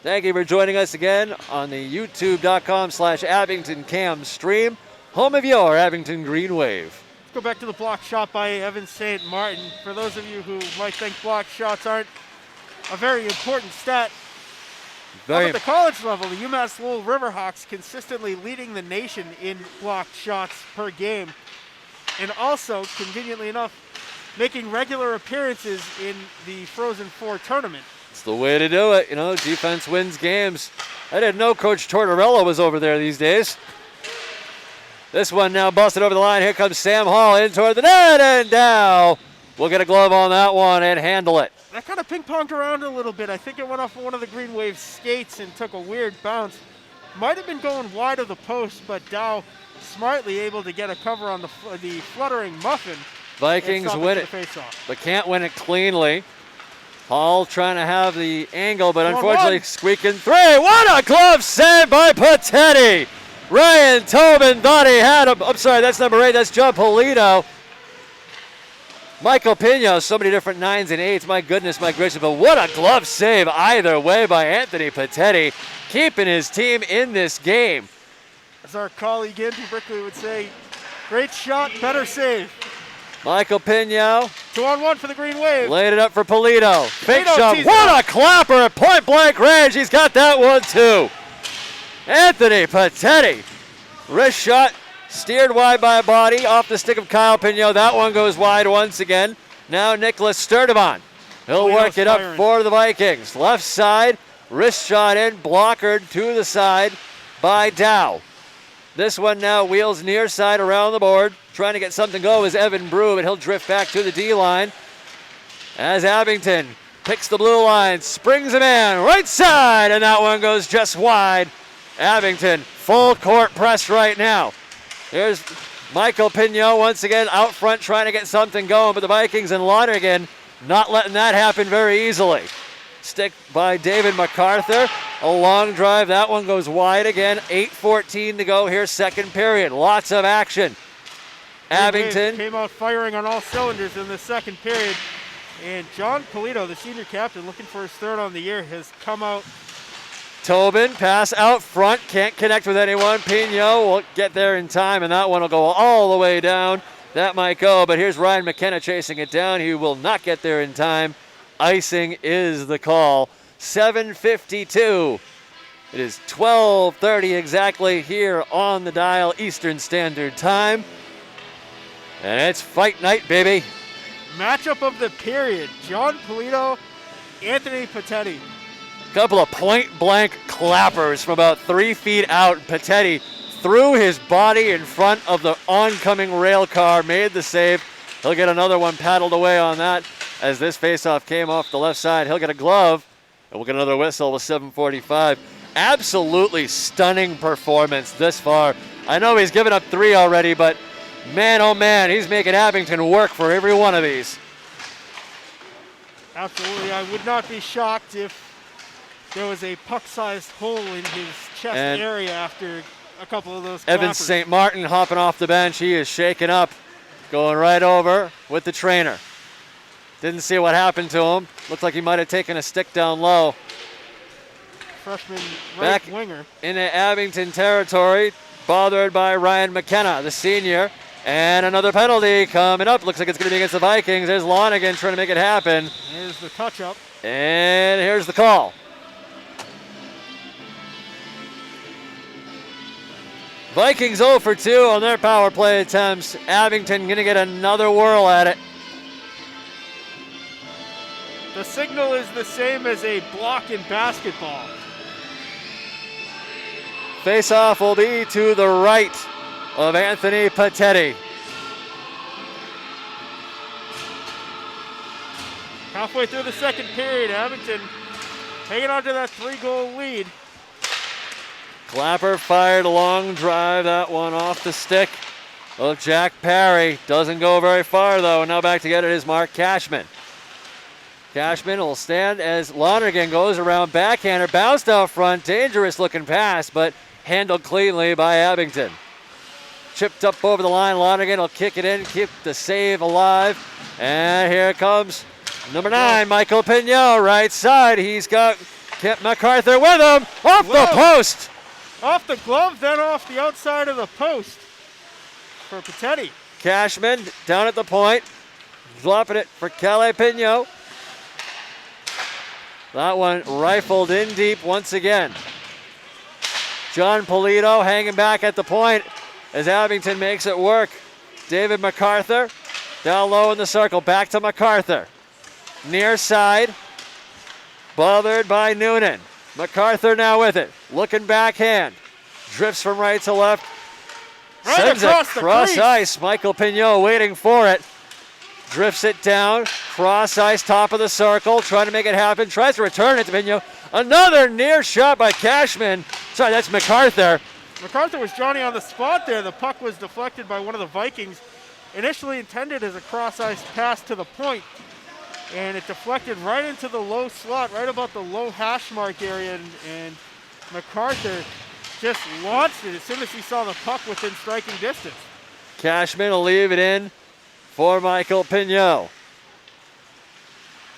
Thank you for joining us again on the youtube.com/Abington Cam stream, home of your Abington Green Wave. Let's go back to the block shot by Evan St. Martin. For those of you who might think block shots aren't a very important stat, at the college level, the UMass Lowell Riverhawks consistently leading the nation in blocked shots per game, and also, conveniently enough, making regular appearances in the Frozen Four tournament. It's the way to do it. You know, defense wins games. I didn't know Coach Tortorella was over there these days. This one now busted over the line. Here comes Sam Hall in toward the net, and Dow will get a glove on that one and handle it. That kind of ping-ponged around a little bit. I think it went off one of the Green Wave skates and took a weird bounce. Might have been going wide of the post, but Dow smartly able to get a cover on the fluttering Muffin. Vikings win it, but can't win it cleanly. Hall trying to have the angle, but unfortunately squeaking through. What a glove save by Patetti! Ryan Tobin thought he had him. I'm sorry, that's number 8. That's John Polito. Michael Pino, so many different 9s and 8s. My goodness, my gracious. But what a glove save either way by Anthony Patetti, keeping his team in this game. As our colleague Andrew Brickley would say, great shot, better save. Michael Pino. 2-on-1 for the Green Wave. Laid it up for Polito. Fake shot. What a clapper at point blank range. He's got that one too. Anthony Patetti. Wrist shot. Steered wide by a body off the stick of Kyle Pino. That one goes wide once again. Now Nicholas Sturdivant. He'll work it up for the Vikings. Left side. Wrist shot in. Blockered to the side by Dow. This one now wheels near side around the board. Trying to get something going is Evan Brew, but he'll drift back to the D-line. As Abington picks the blue line, springs a man, right side, and that one goes just wide. Abington, full court press right now. Here's Michael Pino once again out front trying to get something going, but the Vikings and Lonergan not letting that happen very easily. Stick by David MacArthur. A long drive. That one goes wide again. 8:14 to go here, second period. Lots of action. Abington came out firing on all cylinders in the second period. And John Polito, the senior captain, looking for his third on the year, has come out. Tobin, pass out front. Can't connect with anyone. Pino will get there in time, and that one will go all the way down. That might go, but here's Ryan McKenna chasing it down. He will not get there in time. Icing is the call. 7:52. It is 12:30 exactly here on the dial, Eastern Standard Time. And it's fight night, baby. Matchup of the period. John Polito, Anthony Patetti. Couple of point-blank clappers from about 3 feet out. Patetti threw his body in front of the oncoming rail car, made the save. He'll get another one paddled away on that as this faceoff came off the left side. He'll get a glove, and we'll get another whistle with 7:45. Absolutely stunning performance this far. I know he's given up 3 already, but man, oh man, he's making Abington work for every one of these. Absolutely. I would not be shocked if there was a puck-sized hole in his chest area after a couple of those clappers. Evan St. Martin hopping off the bench. He is shaken up, going right over with the trainer. Didn't see what happened to him. Looked like he might have taken a stick down low. freshman Back winger. into Abington territory, bothered by Ryan McKenna, the senior. And another penalty coming up. Looks like it's going to be against the Vikings. There's Lonigan trying to make it happen. Here's the touch-up. And here's the call. Vikings 0 for 2 on their power play attempts. Abington going to get another whirl at it. The signal is the same as a block in basketball. Face-off will be to the right of Anthony Patetti. Halfway through the second period, Abington hanging on to that 3-goal lead. Clapper fired a long drive, that one off the stick of Jack Parry. Doesn't go very far though, and now back to get it is Mark Cashman. Cashman will stand as Lonergan goes around backhander, bounced out front, dangerous looking pass, but handled cleanly by Abington. Chipped up over the line, Lonergan will kick it in, keep the save alive, and here comes number 9, Michael Pignot, right side. He's got Kip MacArthur with him, off the post. Off the glove, then off the outside of the post for Patetti. Cashman down at the point, dropping it for Calais Pignot. That one rifled in deep once again. John Polito hanging back at the point as Abington makes it work. David MacArthur down low in the circle, back to MacArthur. Near side, bothered by Noonan. MacArthur now with it, looking backhand. Drifts from right to left. Right Sends across it the cross crease. ice. Michael Pignot waiting for it. Drifts it down, cross ice, top of the circle, trying to make it happen. Tries to return it to Pignot. Another near shot by Cashman. Sorry, that's MacArthur. MacArthur was Johnny on the spot there. The puck was deflected by one of the Vikings. Initially intended as a cross ice pass to the point. And it deflected right into the low slot, right about the low hash mark area. And MacArthur just launched it as soon as he saw the puck within striking distance. Cashman will leave it in for Michael Pignot.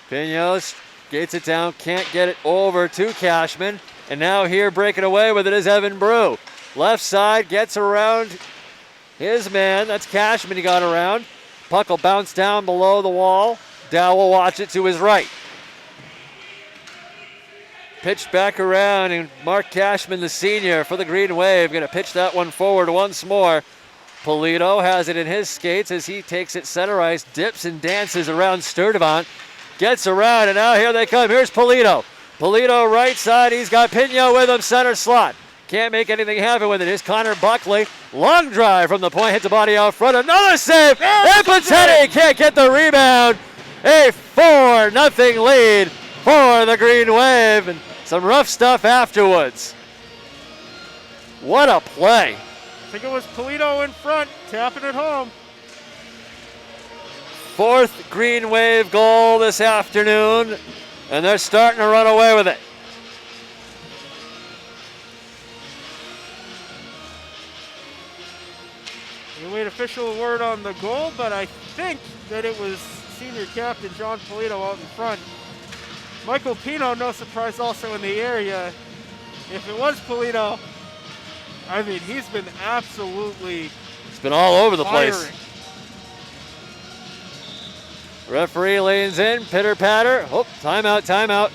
Pignot gates it down, can't get it over to Cashman. And now here breaking away with it is Evan Brew. Left side, gets around his man. That's Cashman he got around. Puck will bounce down below the wall. Dow will watch it to his right. Pitched back around, and Mark Cashman, the senior, for the Green Wave, going to pitch that one forward once more. Polito has it in his skates as he takes it center ice, dips and dances around Sturdivant. Gets around, and now here they come. Here's Polito. Polito right side. He's got Pignot with him, center slot. Can't make anything happen with it. Here's Connor Buckley. Long drive from the point, hits the body out front. Another save. And Patetti can't get the rebound. A 4-0 lead for the Green Wave. And some rough stuff afterwards. What a play. I think it was Polito in front, tapping it home. 4th Green Wave goal this afternoon, and they're starting to run away with it. We wait official word on the goal, but I think that it was senior captain John Polito out in front. Michael Pino, no surprise, also in the area. If it was Polito, I mean, he's been absolutely It's been all over the firing. place. Referee leans in, pitter patter. Oh, timeout, timeout.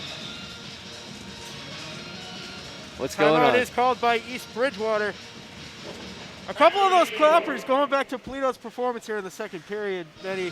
What's going on? Timeout is called by East Bridgewater. A couple of those clappers, going back to Polito's performance here in the second period, Benny.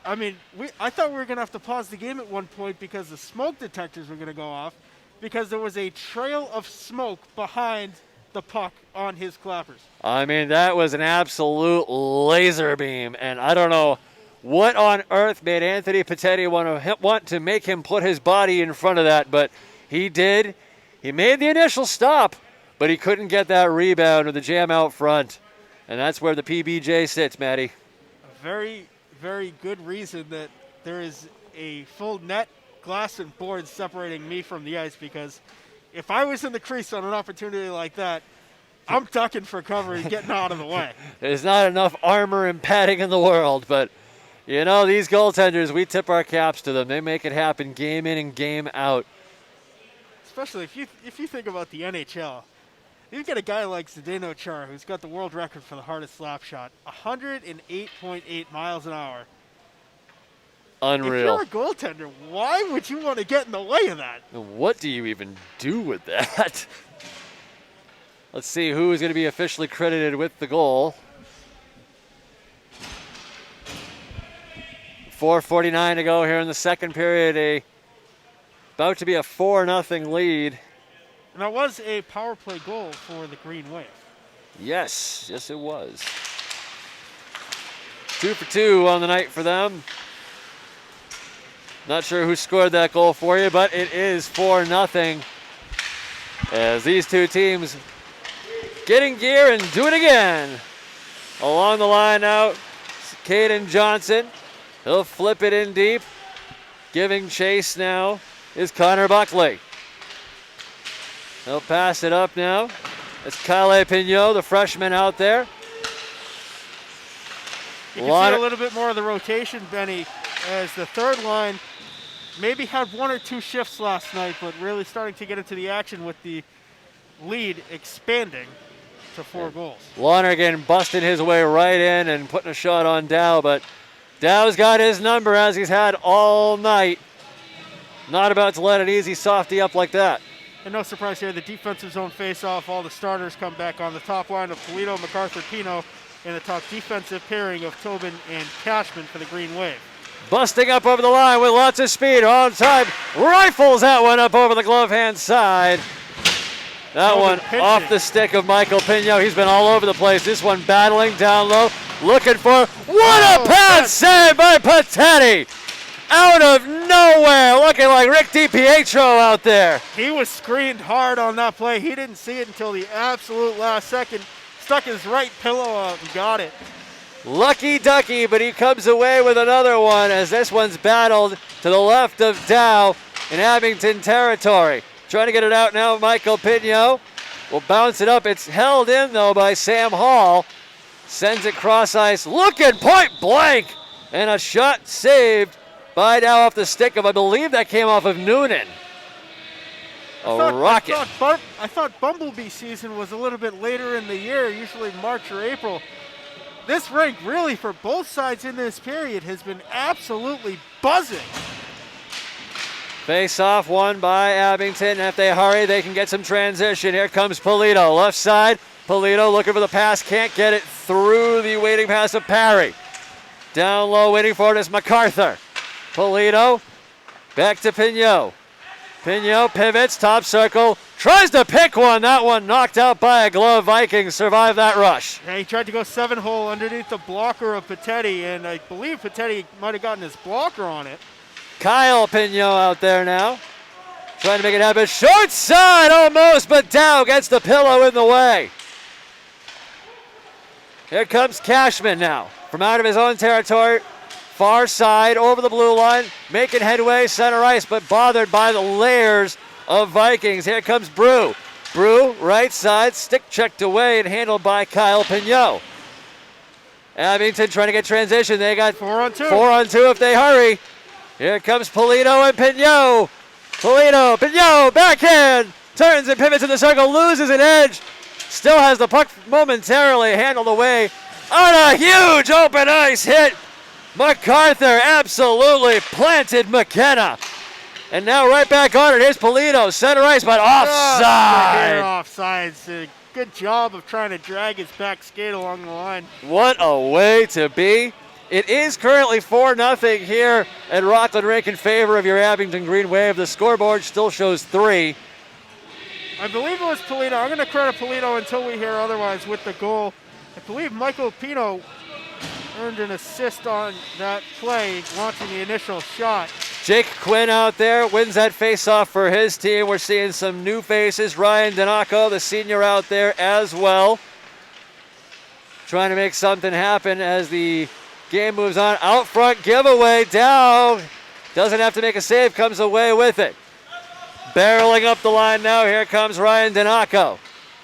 I mean, I thought we were going to have to pause the game at one point because the smoke detectors were going to go off because there was a trail of smoke behind the puck on his clappers. I mean, that was an absolute laser beam, and I don't know what on earth made Anthony Patetti want to make him put his body in front of that, but he did. He made the initial stop, but he couldn't get that rebound or the jam out front, and that's where the PBJ sits, Matty. A very, very good reason that there is a full net, glass, and boards separating me from the ice, because if I was in the crease on an opportunity like that, I'm ducking for cover and getting out of the way. There's not enough armor and padding in the world, but you know, these goaltenders, we tip our caps to them. They make it happen game in and game out. especially if you think about the NHL. You get a guy like Zdeno Chara, who's got the world record for the hardest slap shot, 108.8 miles an hour. Unreal. If you're a goaltender, why would you want to get in the way of that? What do you even do with that? Let's see who is going to be officially credited with the goal. 4:49 to go here in the second period. About to be a 4-0 lead. And that was a power play goal for the Green Wave. Yes, it was. 2 for 2 on the night for them. Not sure who scored that goal for you, but it is 4-0. As these two teams get in gear and do it again. Along the line now, Caden Johnson. He'll flip it in deep. Giving chase now is Connor Buckley. He'll pass it up now. It's Kyle Pignot, the freshman out there. You can see a little bit more of the rotation, Benny, as the third line maybe had 1 or 2 shifts last night, but really starting to get into the action with the lead expanding to 4 goals. Lonergan busting his way right in and putting a shot on Dow, but Dow's got his number as he's had all night. Not about to let an easy softy up like that. And no surprise here, the defensive zone face-off, all the starters come back on the top line of Polito, MacArthur, Pino, and the top defensive pairing of Tobin and Cashman for the Green Wave. Busting up over the line with lots of speed, on time, rifles that one up over the glove hand side. That one off the stick of Michael Pignot. He's been all over the place. This one battling down low, looking for, what a pass save by Patetti! Out of nowhere, looking like Rick DiPietro out there. He was screened hard on that play. He didn't see it until the absolute last second. Stuck his right pillow out and got it. Lucky ducky, but he comes away with another one as this one's battled to the left of Dow in Abington territory. Trying to get it out now, Michael Pignot will bounce it up. It's held in, though, by Sam Hall. Sends it cross ice, looking point blank, and a shot saved by Dow off the stick of, I believe that came off of Noonan. Rocket. I thought Bumblebee season was a little bit later in the year, usually March or April. This rink, really, for both sides in this period, has been absolutely buzzing. Face off won by Abington. If they hurry, they can get some transition. Here comes Polito, left side. Polito looking for the pass, can't get it through the waiting pass of Parry. Down low, waiting for it is MacArthur. Polito, back to Pignot. Pignot pivots, top circle, tries to pick one. That one knocked out by a glove. Vikings survive that rush. Yeah, he tried to go 7-hole underneath the blocker of Patetti, and I believe Patetti might have gotten his blocker on it. Kyle Pignot out there now, trying to make it happen. Short side almost, but Dow gets the pillow in the way. Here comes Cashman now from out of his own territory. Far side, over the blue line, making headway, center ice, but bothered by the layers of Vikings. Here comes Brew. Brew, right side, stick checked away and handled by Kyle Pignot. Abington trying to get transition. They got 4 on 2. 4 on 2 if they hurry. Here comes Polito and Pignot. Polito, Pignot, backhand, turns and pivots in the circle, loses an edge. Still has the puck momentarily handled away on a huge open ice hit. MacArthur absolutely planted McKenna. And now right back on it. Here's Polito, center ice, but offside. Offside. Good job of trying to drag his back skate along the line. What a way to be. It is currently 4-0 here at Rockland Rink in favor of your Abington Green Wave. The scoreboard still shows 3. I believe it was Polito. I'm going to credit Polito until we hear otherwise with the goal. I believe Michael Pino earned an assist on that play, launching the initial shot. Jake Quinn out there wins that face-off for his team. We're seeing some new faces. Ryan Donaco, the senior, out there as well. Trying to make something happen as the game moves on. Out front giveaway. Down. Doesn't have to make a save. Comes away with it. Barreling up the line now. Here comes Ryan Donaco.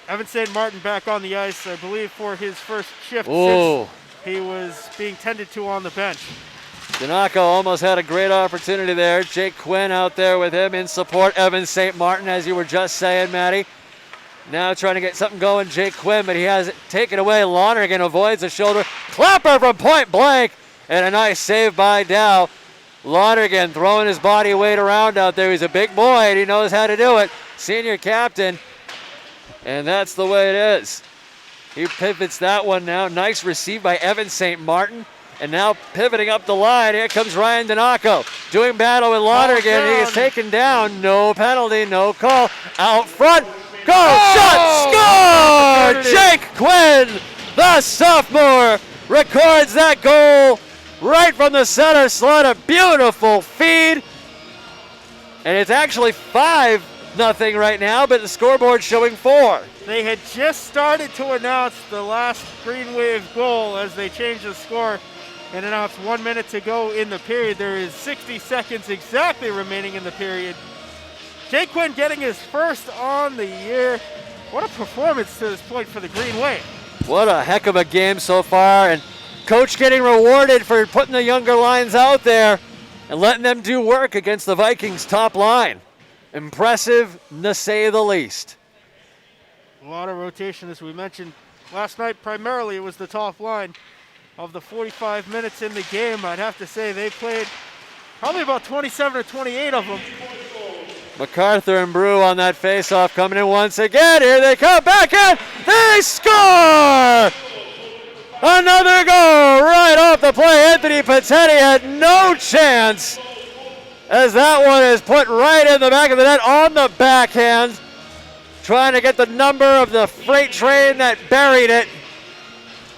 Evan St. Martin back on the ice, I believe, for his first shift Ooh. since he was being tended to on the bench. Donaco almost had a great opportunity there. Jake Quinn out there with him in support. Evan St. Martin, as you were just saying, Maddie. Now trying to get something going, Jake Quinn, but he has it taken away. Lonergan avoids the shoulder. Clapper from point blank, and a nice save by Dow. Lonergan throwing his body weight around out there. He's a big boy, and he knows how to do it. Senior captain, and that's the way it is. He pivots that one now. Nice receive by Evan St. Martin. And now pivoting up the line, here comes Ryan Donaco. Doing battle with Lonergan. He is taken down. No penalty, no call. Out front. Go! Shot! Score! Jake Quinn, the sophomore, records that goal right from the center slot. A beautiful feed. And it's actually 5-0 right now, but the scoreboard showing 4. They had just started to announce the last Green Wave goal as they changed the score and announced 1 minute to go in the period. There is 60 seconds exactly remaining in the period. Jake Quinn getting his first on the year. What a performance to this point for the Green Wave. What a heck of a game so far, and coach getting rewarded for putting the younger lines out there and letting them do work against the Vikings top line. Impressive, to say the least. A lot of rotation, as we mentioned last night. Primarily it was the top line. Of the 45 minutes in the game, I'd have to say they played probably about 27 or 28 of them. MacArthur and Brew on that faceoff coming in once again. Here they come back in. They score! Another goal right off the play. Anthony Patetti had no chance as that one is put right in the back of the net on the backhand. Trying to get the number of the freight train that buried it.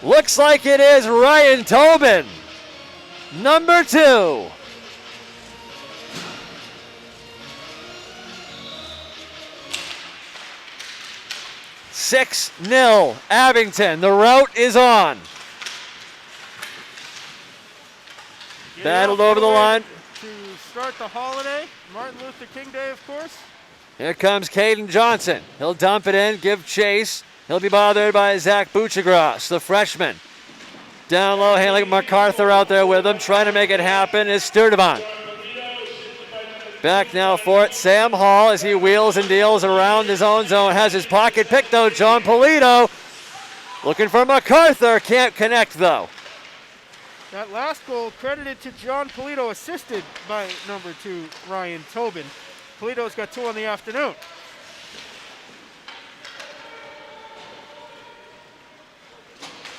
Looks like it is Ryan Tobin, number 2. (6-0) Abington. The route is on. Battled over the line. To start the holiday, Martin Luther King Day, of course. Here comes Caden Johnson. He'll dump it in, give chase. He'll be bothered by Zach Buchagras, the freshman. Down low, handling MacArthur out there with him, trying to make it happen is Sturdivant. Back now for it, Sam Hall as he wheels and deals around his own zone. Has his pocket picked though, John Polito. Looking for MacArthur, can't connect though. That last goal credited to John Polito, assisted by number 2, Ryan Tobin. Polito's got 2 on the afternoon.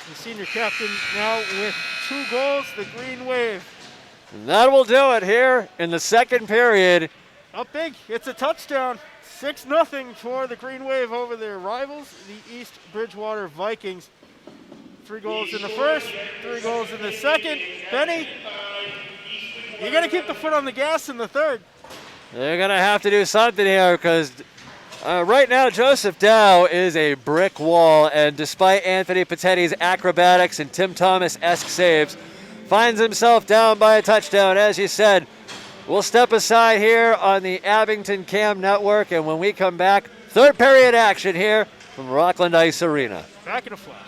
The senior captain now with 2 goals, the Green Wave. And that will do it here in the second period. Up big, it's a touchdown. 6-0 for the Green Wave over their rivals, the East Bridgewater Vikings. 3 goals in the first, 3 goals in the second. Benny, you got to keep the foot on the gas in the third. They're going to have to do something here because right now Joseph Dow is a brick wall, and despite Anthony Patetti's acrobatics and Tim Thomas-esque saves, finds himself down by a touchdown. As you said, we'll step aside here on the Abington Cam Network, and when we come back, third period action here from Rockland Ice Arena. Back in a flash.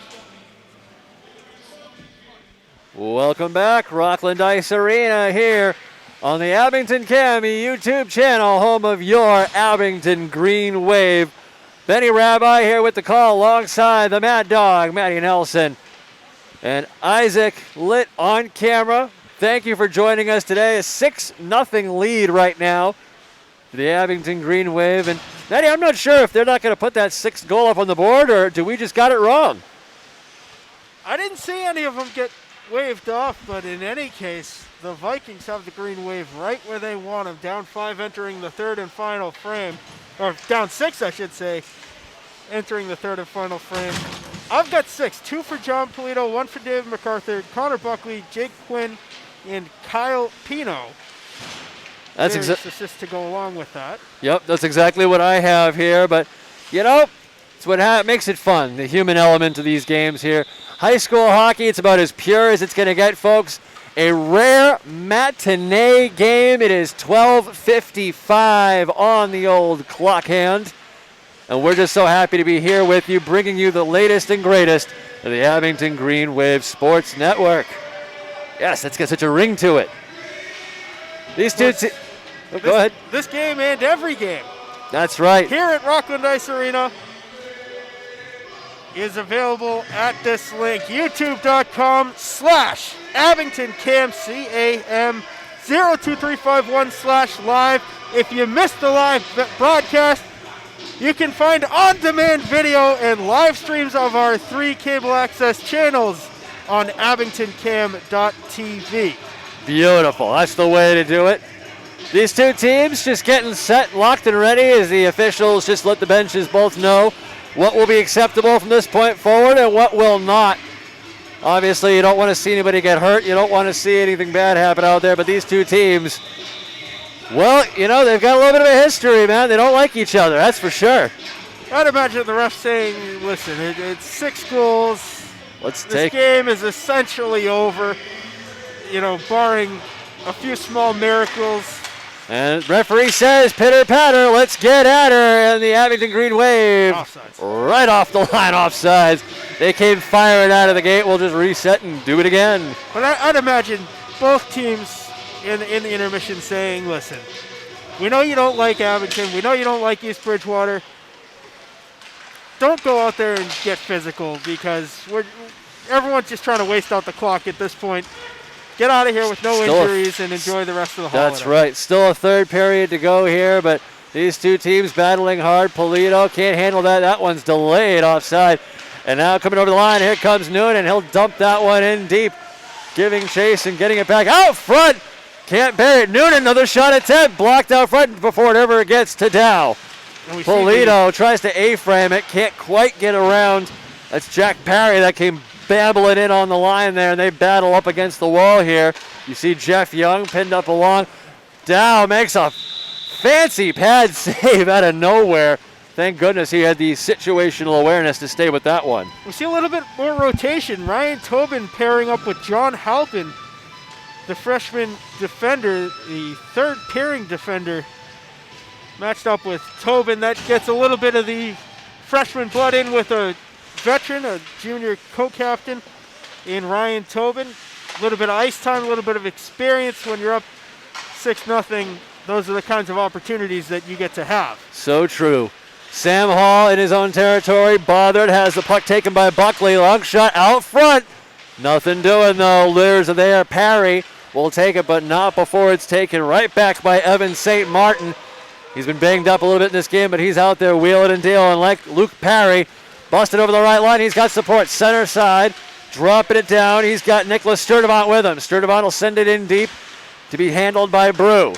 Welcome back, Rockland Ice Arena here on the Abington Cam YouTube channel, home of your Abington Green Wave. Benny Rabbi here with the call alongside the Mad Dog, Matty Nelson, and Isaac Litt on camera. Thank you for joining us today. A 6-0 lead right now for the Abington Green Wave. And Matty, I'm not sure if they're not going to put that 6th goal up on the board, or do we just got it wrong? I didn't see any of them get waved off, but in any case, the Vikings have the Green Wave right where they want them. Down 5 entering the third and final frame, or down 6, I should say, entering the third and final frame. I've got 6, 2 for John Polito, 1 for David MacArthur, Connor Buckley, Jake Quinn, and Kyle Pino. That's assists to go along with that. Yep, that's exactly what I have here, but you know, it's what makes it fun, the human element of these games here. High school hockey, it's about as pure as it's going to get, folks. A rare matinee game. It is 12:55 on the old clock hand. And we're just so happy to be here with you, bringing you the latest and greatest of the Abington Green Wave Sports Network. Yes, that's got such a ring to it. These two go ahead. This game and every game That's right. here at Rockland Ice Arena is available at this link, youtube.com/AbingtonCam, CAM02351/live. If you missed the live broadcast, you can find on-demand video and live streams of our 3 cable access channels on abingtoncam.tv. Beautiful. That's the way to do it. These two teams just getting set, locked, and ready as the officials just let the benches both know what will be acceptable from this point forward and what will not. Obviously, you don't want to see anybody get hurt. You don't want to see anything bad happen out there, but these two teams, well, you know, they've got a little bit of a history, man. They don't like each other, that's for sure. I'd imagine the ref saying, listen, it's 6 goals. This game is essentially over, you know, barring a few small miracles. And referee says, pitter patter, let's get at her. And the Abington Green Wave, Offsides. right off the line, offsides. They came firing out of the gate. We'll just reset and do it again. But I'd imagine both teams in the intermission saying, listen, we know you don't like Abington. We know you don't like East Bridgewater. Don't go out there and get physical because everyone's just trying to waste out the clock at this point. Get out of here with no injuries and enjoy the rest of the holiday. That's right. Still a third period to go here, but these two teams battling hard. Polito can't handle that. That one's delayed offside. And now coming over the line, here comes Noonan. He'll dump that one in deep, giving chase and getting it back out front. Can't bury it. Noonan, another shot attempt, blocked out front before it ever gets to Dow. Polito tries to A-frame it, can't quite get around. That's Jack Parry that came babbling in on the line there, and they battle up against the wall here. You see Jeff Young pinned up along. Dow makes a fancy pad save out of nowhere. Thank goodness he had the situational awareness to stay with that one. We see a little bit more rotation. Ryan Tobin pairing up with John Halpin, the freshman defender, the third pairing defender, matched up with Tobin. That gets a little bit of the freshman blood in with a veteran, a junior co-captain in Ryan Tobin. A little bit of ice time, a little bit of experience. When you're up 6-0, those are the kinds of opportunities that you get to have. So true. Sam Hall in his own territory, bothered, has the puck taken by Buckley. Long shot out front. Nothing doing though. Lears are there. Parry will take it, but not before it's taken right back by Evan St. Martin. He's been banged up a little bit in this game, but he's out there wheeling and dealing like Luke Parry. Busted over the right line. He's got support. Center side. Dropping it down. He's got Nicholas Sturdivant with him. Sturdivant will send it in deep to be handled by Brew.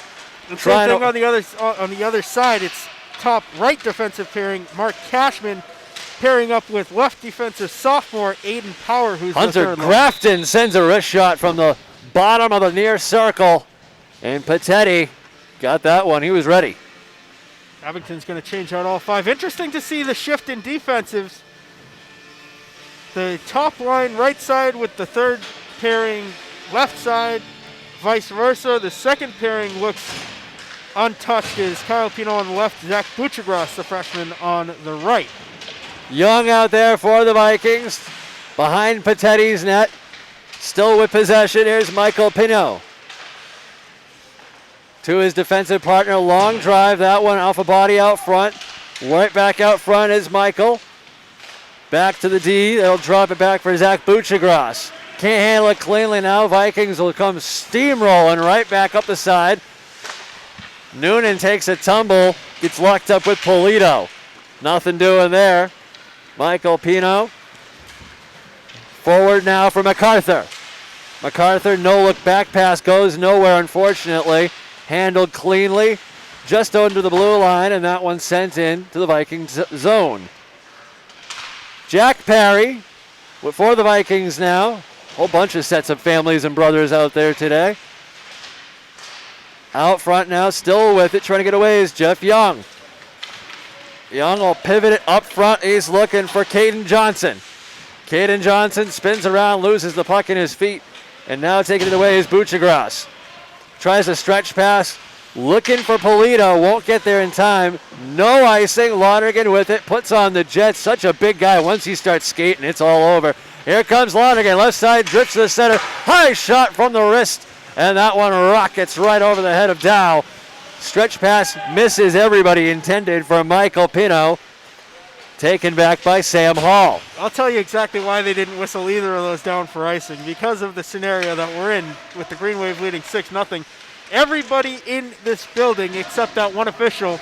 The same thing on the other side. It's top right defensive pairing. Mark Cashman pairing up with left defensive sophomore Aiden Power, who's Hunter Grafton sends a wrist shot from the bottom of the near circle. And Patetti got that one. He was ready. Abington's going to change out all 5. Interesting to see the shift in defensives. The top line right side with the third pairing left side, vice versa. The second pairing looks untouched as Kyle Pino on the left, Zach Butchagras, the freshman, on the right. Young out there for the Vikings, behind Patetti's net. Still with possession, here's Michael Pino. To his defensive partner, long drive, that one off a body out front. Right back out front is Michael. Back to the D, they'll drop it back for Zach Butchagras. Can't handle it cleanly now. Vikings will come steamrolling right back up the side. Noonan takes a tumble, gets locked up with Polito. Nothing doing there. Michael Pino. Forward now for MacArthur. MacArthur, no look back pass, goes nowhere unfortunately. Handled cleanly, just under the blue line, and that one sent in to the Vikings zone. Jack Parry for the Vikings now. Whole bunch of sets of families and brothers out there today. Out front now, still with it, trying to get away is Jeff Young. Young will pivot it up front. He's looking for Caden Johnson. Caden Johnson spins around, loses the puck in his feet, and now taking it away is Butchagras. Tries a stretch pass, looking for Polito, won't get there in time. No icing, Lonergan with it, puts on the jet. Such a big guy. Once he starts skating, it's all over. Here comes Lonergan, left side, drifts to the center. High shot from the wrist and that one rockets right over the head of Dow. Stretch pass misses everybody intended for Michael Pino. Taken back by Sam Hall. I'll tell you exactly why they didn't whistle either of those down for icing. Because of the scenario that we're in with the Green Wave leading 6-0. Everybody in this building except that one official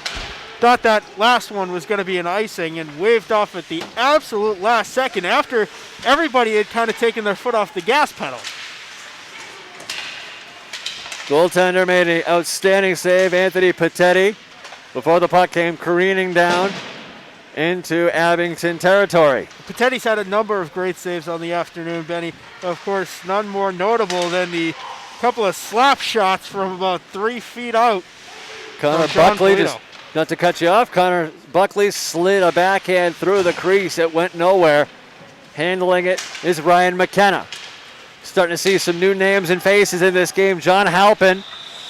thought that last one was going to be an icing and waved off at the absolute last second after everybody had kind of taken their foot off the gas pedal. Goaltender made an outstanding save, Anthony Patetti, before the puck came careening down into Abington territory. Patetti's had a number of great saves on the afternoon, Benny. Of course, none more notable than the couple of slap shots from about 3 feet out. Connor Buckley, just not to cut you off, Connor Buckley slid a backhand through the crease. It went nowhere. Handling it is Ryan McKenna. Starting to see some new names and faces in this game. John Halpin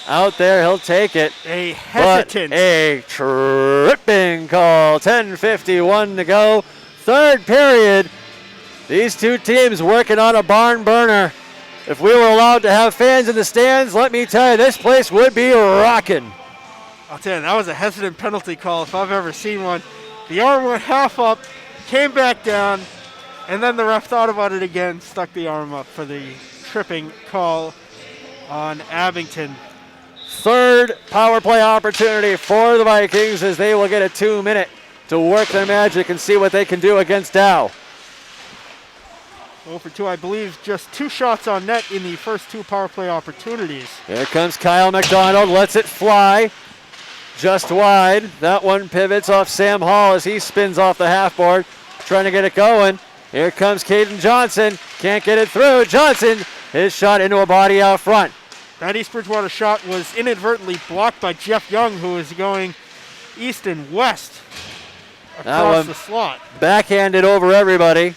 out there, he'll take it. A hesitant. But a tripping call. 10:51 to go. Third period. These two teams working on a barn burner. If we were allowed to have fans in the stands, let me tell you, this place would be rocking. I'll tell you, that was a hesitant penalty call if I've ever seen one. The arm went half up, came back down, and then the ref thought about it again, stuck the arm up for the tripping call on Abington. Third power play opportunity for the Vikings as they will get a 2-minute to work their magic and see what they can do against Dow. 0 for 2, I believe, just 2 shots on net in the first 2 power play opportunities. Here comes Kyle McDonald, lets it fly just wide. That one pivots off Sam Hall as he spins off the half board, trying to get it going. Here comes Caden Johnson, can't get it through. Johnson, his shot into a body out front. That East Bridgewater shot was inadvertently blocked by Jeff Young, who is going east and west across the slot. Backhanded over everybody.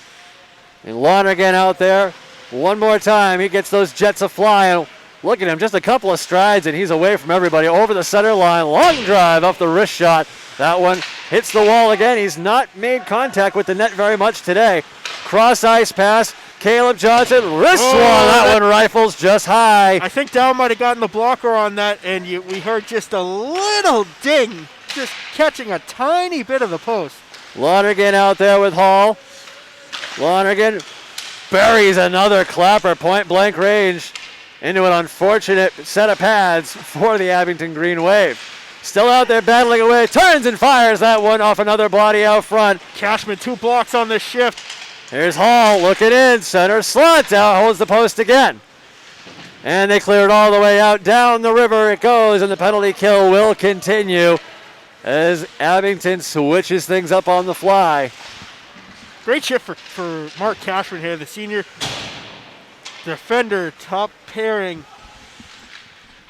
And Lonergan out there. One more time, he gets those jets a fly. Look at him, just a couple of strides, and he's away from everybody. Over the center line, long drive off the wrist shot. That one hits the wall again. He's not made contact with the net very much today. Cross ice pass. Caleb Johnson, wrist one. That one rifles just high. I think Dow might have gotten the blocker on that, and we heard just a little ding, just catching a tiny bit of the post. Lonergan out there with Hall. Lonergan buries another clapper, point blank range, into an unfortunate set of pads for the Abington Green Wave. Still out there battling away, turns and fires that one off another body out front. Cashman 2 blocks on this shift. Here's Hall looking in, center slot down, holds the post again. And they clear it all the way out, down the river it goes, and the penalty kill will continue as Abington switches things up on the fly. Great shift for Mark Cashman here, the senior defender, top pairing.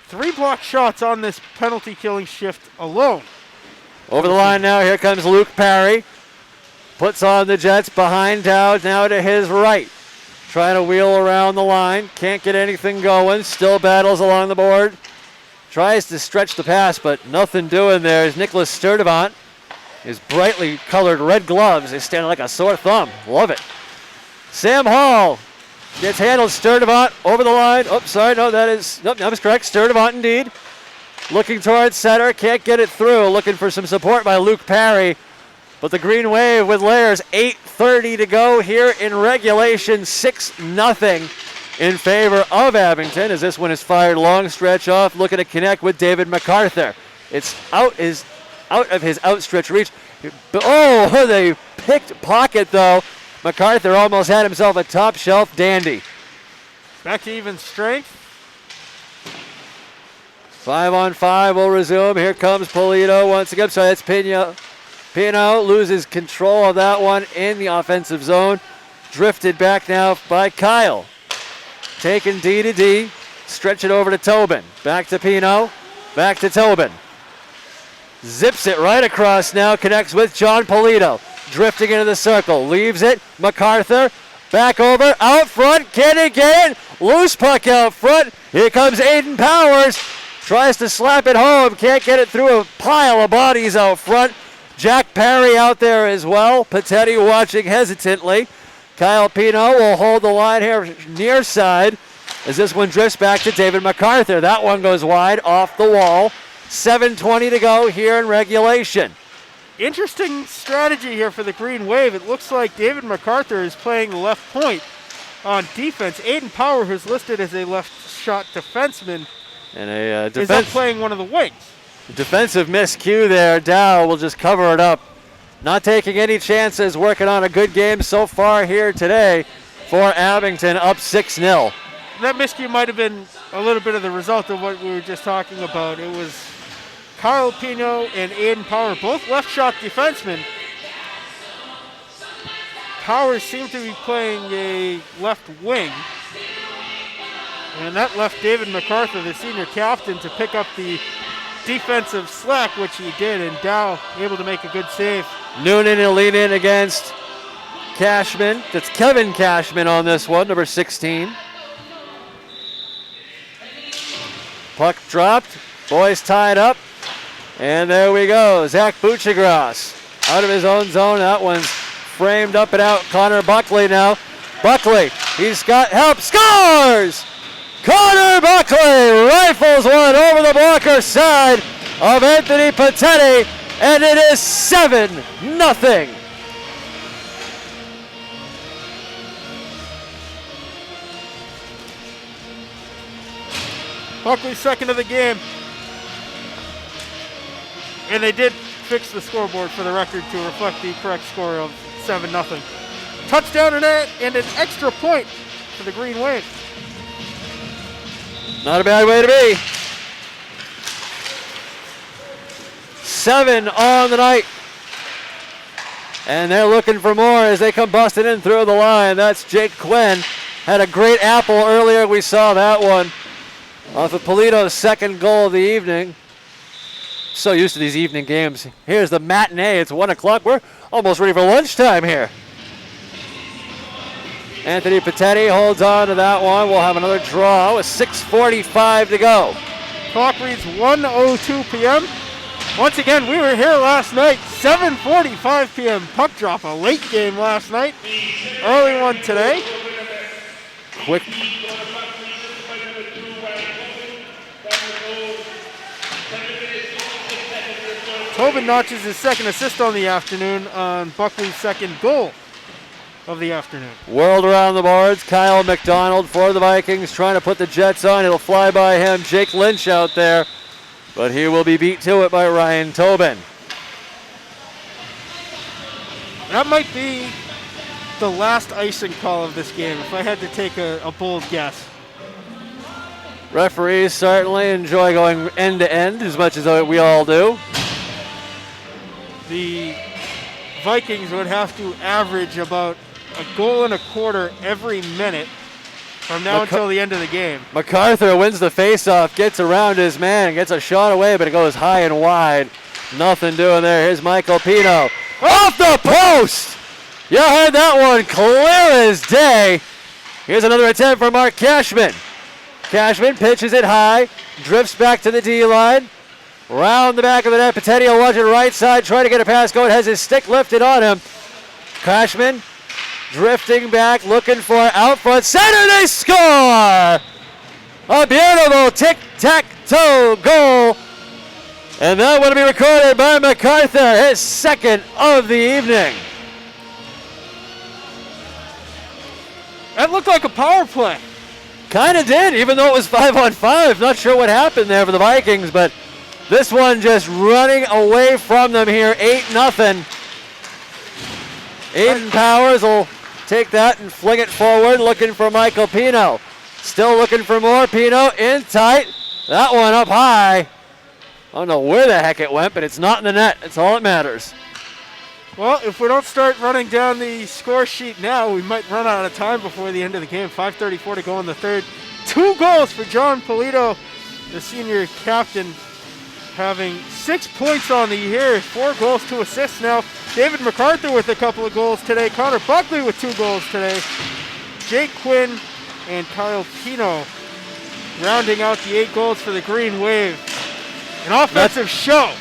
3 block shots on this penalty killing shift alone. Over the line now, here comes Luke Parry. Puts on the Jets behind Dow, now to his right. Trying to wheel around the line, can't get anything going, still battles along the board. Tries to stretch the pass, but nothing doing there is Nicholas Sturdivant. His brightly colored red gloves is standing like a sore thumb. Love it. Sam Hall gets handled. Sturdivant over the line. Oh, sorry, no, that is correct. Sturdivant indeed. Looking towards center, can't get it through. Looking for some support by Luke Parry. But the Green Wave with layers, 8:30 to go here in regulation, 6-0 in favor of Abington as this one is fired long stretch off, looking to connect with David MacArthur. It's out of his outstretched reach. Oh, they picked pocket though. MacArthur almost had himself a top shelf dandy. Back to even strength. 5-on-5 will resume. Here comes Polito once again. Sorry, that's Pino. Pino loses control of that one in the offensive zone. Drifted back now by Kyle. Taken D to D. Stretch it over to Tobin. Back to Pino. Back to Tobin. Zips it right across now. Connects with John Polito. Drifting into the circle. Leaves it. MacArthur. Back over. Out front. Can he get it? Loose puck out front. Here comes Aiden Powers. Tries to slap it home. Can't get it through a pile of bodies out front. Jack Parry out there as well. Patetti watching hesitantly. Kyle Pino will hold the line here near side. as this one drifts back to David MacArthur. That one goes wide off the wall. 7:20 to go here in regulation. Interesting strategy here for the Green Wave. It looks like David MacArthur is playing the left point on defense. Aiden Power, who's listed as a left shot defenseman, And a is up playing one of the wings. defensive miscue there. Dow will just cover it up. Not taking any chances, working on a good game so far here today for Abington, up 6-0. That miscue might have been a little bit of the result of what we were just talking about. It was Kyle Pino and Aiden Power, both left shot defensemen. Power seemed to be playing a left wing. And that left David MacArthur, the senior captain, to pick up the defensive slack, which he did, and Dow able to make a good save. Noonan will lean in against Cashman. That's Kevin Cashman on this one, number 16. Puck dropped. Boys tied up. And there we go. Zach Buchagras out of his own zone. That one's framed up and out. Connor Buckley now. Buckley, he's got help. Scores! Connor Buckley rifles one over the blocker side of Anthony Patetti. And it is 7-0. Buckley's second of the game. And they did fix the scoreboard for the record to reflect the correct score of 7-0. Touchdown and an extra point for the Green Wave. Not a bad way to be. 7 on the night. And they're looking for more as they come busting in through the line. That's Jake Quinn. Had a great apple earlier. We saw that one off of Polito's second goal of the evening. So used to these evening games. Here's the matinee. It's 1 o'clock. We're almost ready for lunchtime here. Anthony Patetti holds on to that one. We'll have another draw with 6:45 to go. Clock reads 1:02 p.m. Once again, we were here last night, 7:45 p.m. puck drop. A late game last night. Early one today. Quick. Tobin notches his second assist on the afternoon on Buckley's second goal of the afternoon. Whirled around the boards. Kyle McDonald for the Vikings trying to put the Jets on. It'll fly by him. Jake Lynch out there. But he will be beat to it by Ryan Tobin. That might be the last icing call of this game, if I had to take a bold guess. Referees certainly enjoy going end to end as much as we all do. The Vikings would have to average about a goal and a quarter every minute from now until the end of the game. MacArthur wins the faceoff, gets around his man, gets a shot away, but it goes high and wide. Nothing doing there. Here's Michael Pino. Off the post! You heard that one clear as day. Here's another attempt for Mark Cashman. Cashman pitches it high, drifts back to the D-line. Round the back of the net, Patetti will watch it right side, trying to get a pass going, has his stick lifted on him. Cashman drifting back, looking for out front center, they score! A beautiful tic-tac-toe goal. And that will be recorded by MacArthur, his second of the evening. That looked like a power play. Kind of did, even though it was 5-on-5. Not sure what happened there for the Vikings, but this one just running away from them here, 8-0. Aiden Powers will take that and fling it forward, looking for Michael Pino. Still looking for more. Pino in tight. That one up high. I don't know where the heck it went, but it's not in the net. That's all that matters. Well, if we don't start running down the score sheet now, we might run out of time before the end of the game. 5:34 to go in the third. 2 goals for John Polito, the senior captain, having 6 points on the year, 4 goals, 2 assists now. David MacArthur with a couple of goals today. Connor Buckley with 2 goals today. Jake Quinn and Kyle Pino rounding out the 8 goals for the Green Wave. An offensive show.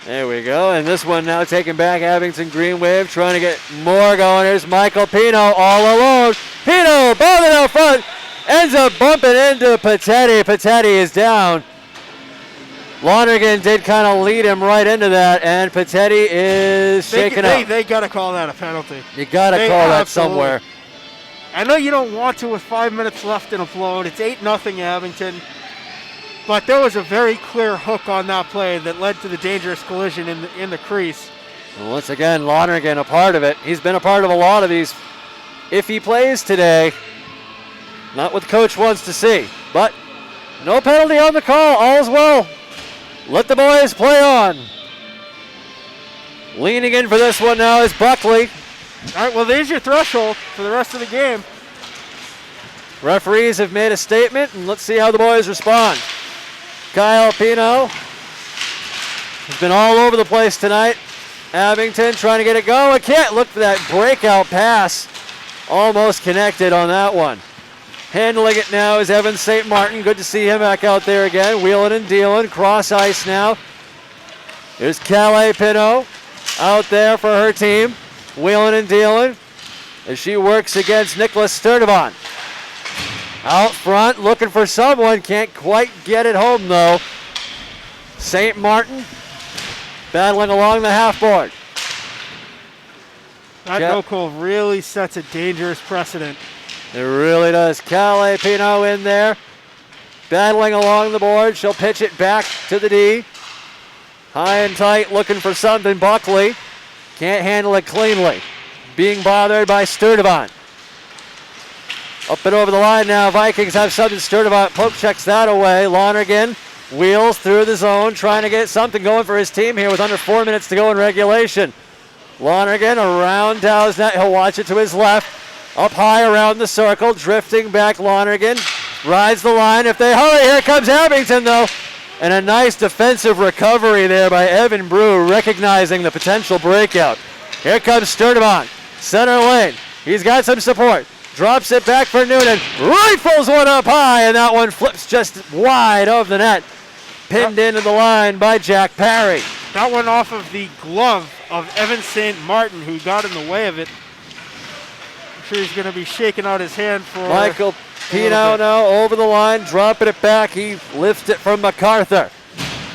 There we go. And this one now taking back Abington Green Wave, trying to get more going. Here's Michael Pino all alone. Pino, ball it out front, ends up bumping into Patetti. Patetti is down. Lonergan did kind of lead him right into that, and Patetti is shaken up. They got to call that a penalty. You got to call that somewhere. I know you don't want to with 5 minutes left in a float. It's 8-0 Abington. But there was a very clear hook on that play that led to the dangerous collision in the crease. And once again, Lonergan a part of it. He's been a part of a lot of these. If he plays today, not what the coach wants to see. But no penalty on the call. All's well. Let the boys play on. Leaning in for this one now is Buckley. All right, well, there's your threshold for the rest of the game. Referees have made a statement, and let's see how the boys respond. Kyle Pino has been all over the place tonight. Abington trying to get it going. Can't look for that breakout pass. Almost connected on that one. Handling it now is Evan St. Martin. Good to see him back out there again. Wheeling and dealing. Cross ice now. Here's Calais Pino out there for her team. Wheeling and dealing as she works against Nicholas Sturdivant. Out front, looking for someone. Can't quite get it home, though. St. Martin battling along the half board. That no call really sets a dangerous precedent. It really does. Calais Pino in there. Battling along the board. She'll pitch it back to the D. High and tight, looking for something. Buckley can't handle it cleanly. Being bothered by Sturdivant. Up and over the line now. Vikings have something. Sturdivant poke checks that away. Lonergan wheels through the zone, trying to get something going for his team here with under 4 minutes to go in regulation. Lonergan around Dow's net. He'll watch it to his left. Up high around the circle. Drifting back Lonergan. Rides the line. If they hurry, here comes Abington, though. And a nice defensive recovery there by Evan Brew, recognizing the potential breakout. Here comes Sturdivant. Center lane. He's got some support. Drops it back for Noonan. Rifles one up high, and that one flips just wide of the net. Pinned into the line by Jack Parry. That one off of the glove of Evan St. Martin, who got in the way of it. I'm sure he's going to be shaking out his hand for Michael Pino now over the line, dropping it back. He lifts it from MacArthur.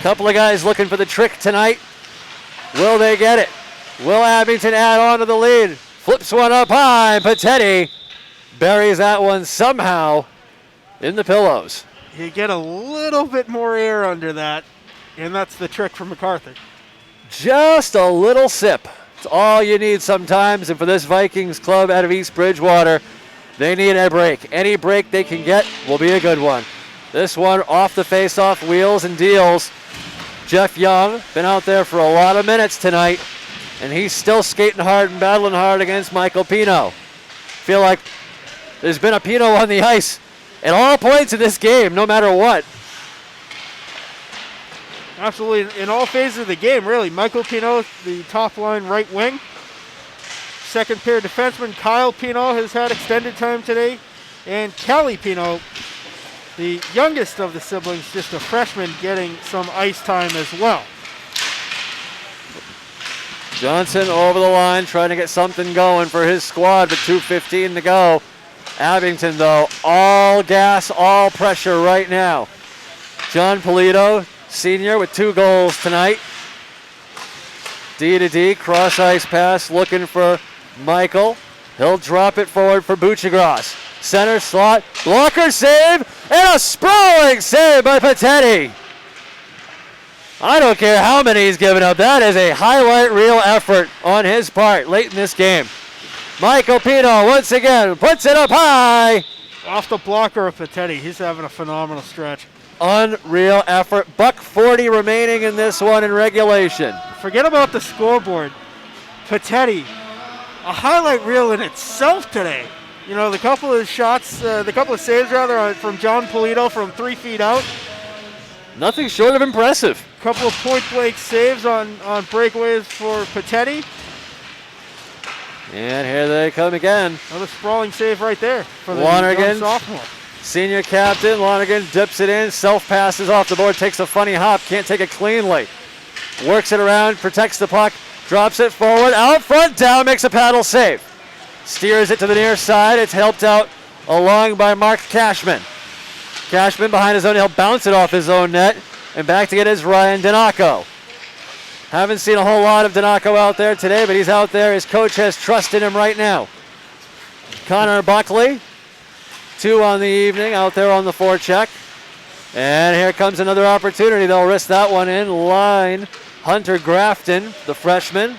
Couple of guys looking for the trick tonight. Will they get it? Will Abington add on to the lead? Flips one up high. Patetti buries that one somehow in the pillows. You get a little bit more air under that, and that's the trick from MacArthur. Just a little sip. It's all you need sometimes, and for this Vikings club out of East Bridgewater, they need a break. Any break they can get will be a good one. This one off the face-off, wheels and deals. Jeff Young, been out there for a lot of minutes tonight, and he's still skating hard and battling hard against Michael Pino. Feel like there's been a Pino on the ice at all points in this game, no matter what. Absolutely, in all phases of the game, really. Michael Pino, the top line right wing. Second pair defenseman, Kyle Pino, has had extended time today. And Callie Pino, the youngest of the siblings, just a freshman, getting some ice time as well. Johnson over the line, trying to get something going for his squad, but 2:15 to go. Abington, though, all gas, all pressure right now. John Polito, senior, with 2 goals tonight. D to D, cross ice pass, looking for Michael. He'll drop it forward for Buchagras. Center slot, blocker save, and a sprawling save by Patetti. I don't care how many he's given up. That is a highlight reel effort on his part late in this game. Michael Pino once again puts it up high. Off the blocker of Patetti. He's having a phenomenal stretch. Unreal effort. $1:40 remaining in this one in regulation. Forget about the scoreboard. Patetti, a highlight reel in itself today. You know, the couple of shots, the couple of saves rather, from John Polito from 3 feet out. Nothing short of impressive. Couple of point-blank saves on breakaways for Patetti. And here they come again. Another sprawling save right there for the Lonergan, young sophomore. senior captain. Lonergan dips it in, self-passes off the board, takes a funny hop, can't take it cleanly. works it around, protects the puck, drops it forward, out front, down, makes a paddle save. Steers it to the near side. It's helped out along by Mark Cashman. Cashman behind his own, he'll bounce it off his own net, and back to get is Ryan Donaco. Haven't seen a whole lot of Donaco out there today, but he's out there. His coach has trust in him right now. Connor Buckley, 2 on the evening, out there on the forecheck. And here comes another opportunity. They'll risk that one in line. Hunter Grafton, the freshman.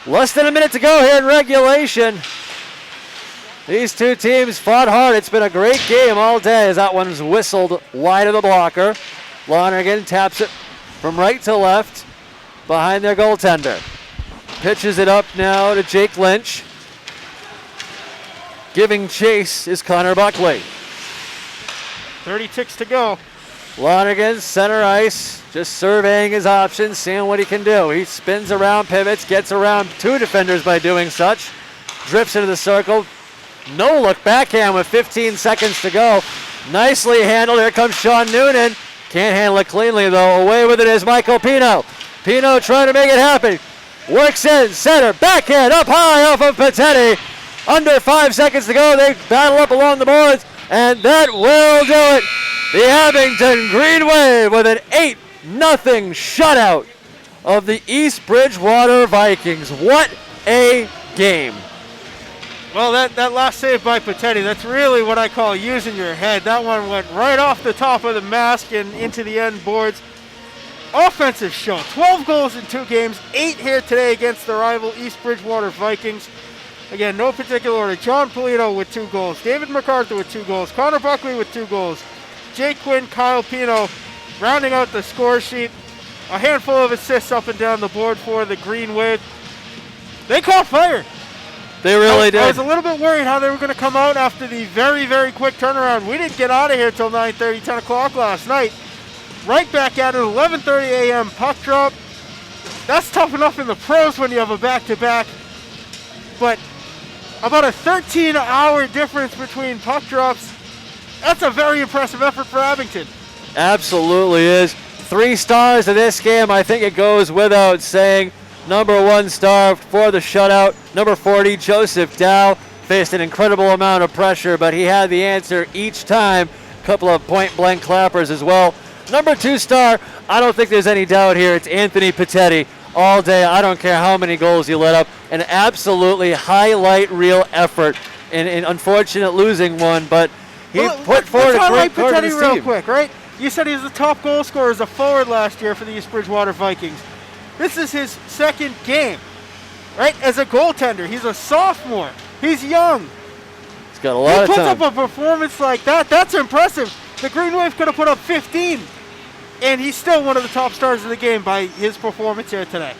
Less than a minute to go here in regulation. These two teams fought hard. It's been a great game all day as that one's whistled wide of the blocker. Lonergan taps it from right to left behind their goaltender. Pitches it up now to Jake Lynch. Giving chase is Connor Buckley. 30 ticks to go. Lonergan, center ice, just surveying his options, seeing what he can do. He spins around, pivots, gets around 2 defenders by doing such. Drifts into the circle. No look backhand with 15 seconds to go. Nicely handled. Here comes Sean Noonan. Can't handle it cleanly though. Away with it is Michael Pino. Pino trying to make it happen. Works in, center, backhand, up high off of Patetti. Under 5 seconds to go. They battle up along the boards, and that will do it. The Abington Green Wave with an 8-0 shutout of the East Bridgewater Vikings. What a game. Well, that last save by Patetti, that's really what I call using your head. That one went right off the top of the mask and into the end boards. Offensive show. 12 goals in 2 games, 8 here today against the rival East Bridgewater Vikings. Again, no particular order. John Polito with 2 goals. David MacArthur with 2 goals. Connor Buckley with 2 goals. Jake Quinn, Kyle Pino rounding out the score sheet. A handful of assists up and down the board for the Green Wave. They caught fire. They really did. I was a little bit worried how they were going to come out after the very, very quick turnaround. We didn't get out of here till 9:30, 10 o'clock last night. Right back at it, 11:30 a.m. puck drop. That's tough enough in the pros when you have a back-to-back. But about a 13-hour difference between puck drops. That's a very impressive effort for Abington. Absolutely is. 3 stars of this game. I think it goes without saying. Number 1 star for the shutout. Number 40, Joseph Dow, faced an incredible amount of pressure, but he had the answer each time. A couple of point-blank clappers as well. Number 2 star, I don't think there's any doubt here. It's Anthony Patetti. All day, I don't care how many goals he let up. An absolutely highlight reel effort in unfortunate losing one, but he put forward a great part of his real team. Quick, right? You said he was the top goal scorer as a forward last year for the East Bridgewater Vikings. This is his 2nd game, right? As a goaltender, he's a sophomore. He's young. He's got a lot of time. He puts up a performance like that. That's impressive. The Green Wave could have put up 15, and he's still one of the top stars of the game by his performance here today.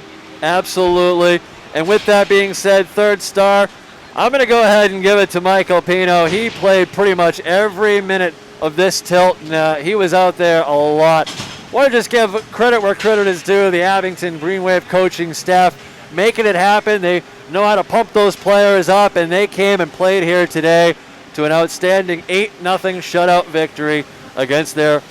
Absolutely. And with that being said, 3rd star, I'm going to go ahead and give it to Michael Pino. He played pretty much every minute of this tilt, and he was out there a lot. Want to just give credit where credit is due. The Abington Green Wave coaching staff making it happen. They know how to pump those players up, and they came and played here today to an outstanding 8-0 shutout victory against their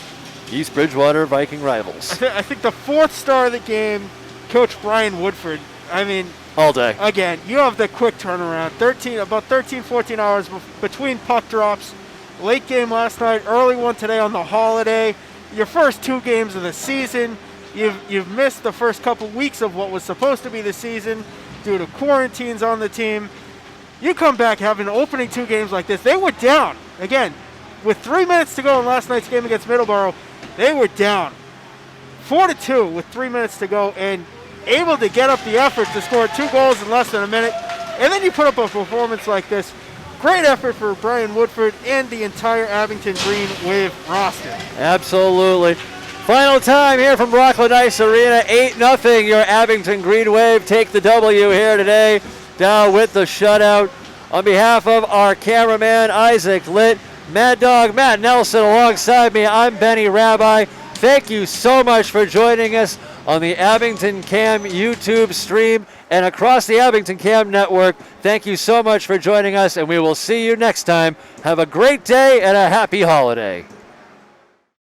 East Bridgewater Viking rivals. I think the 4th star of the game, Coach Brian Woodford. I mean, all day. Again, you have the quick turnaround. About 13, 14 hours between puck drops. Late game last night, early one today on the holiday. Your first 2 games of the season. You've missed the first couple weeks of what was supposed to be the season due to quarantines on the team. You come back having opening 2 games like this. They were down. Again, with 3 minutes to go in last night's game against Middleborough, they were down 4-2 with 3 minutes to go and able to get up the effort to score 2 goals in less than a minute. And then you put up a performance like this. Great effort for Brian Woodford and the entire Abington Green Wave roster. Absolutely. Final time here from Rockland Ice Arena. 8-0. Your Abington Green Wave take the W here today. Down with the shutout. On behalf of our cameraman, Isaac Litt, Mad Dog Matt Nelson alongside me, I'm Benny Rabbi. Thank you so much for joining us on the Abington Cam YouTube stream and across the Abington Cam network. Thank you so much for joining us, and we will see you next time. Have a great day and a happy holiday.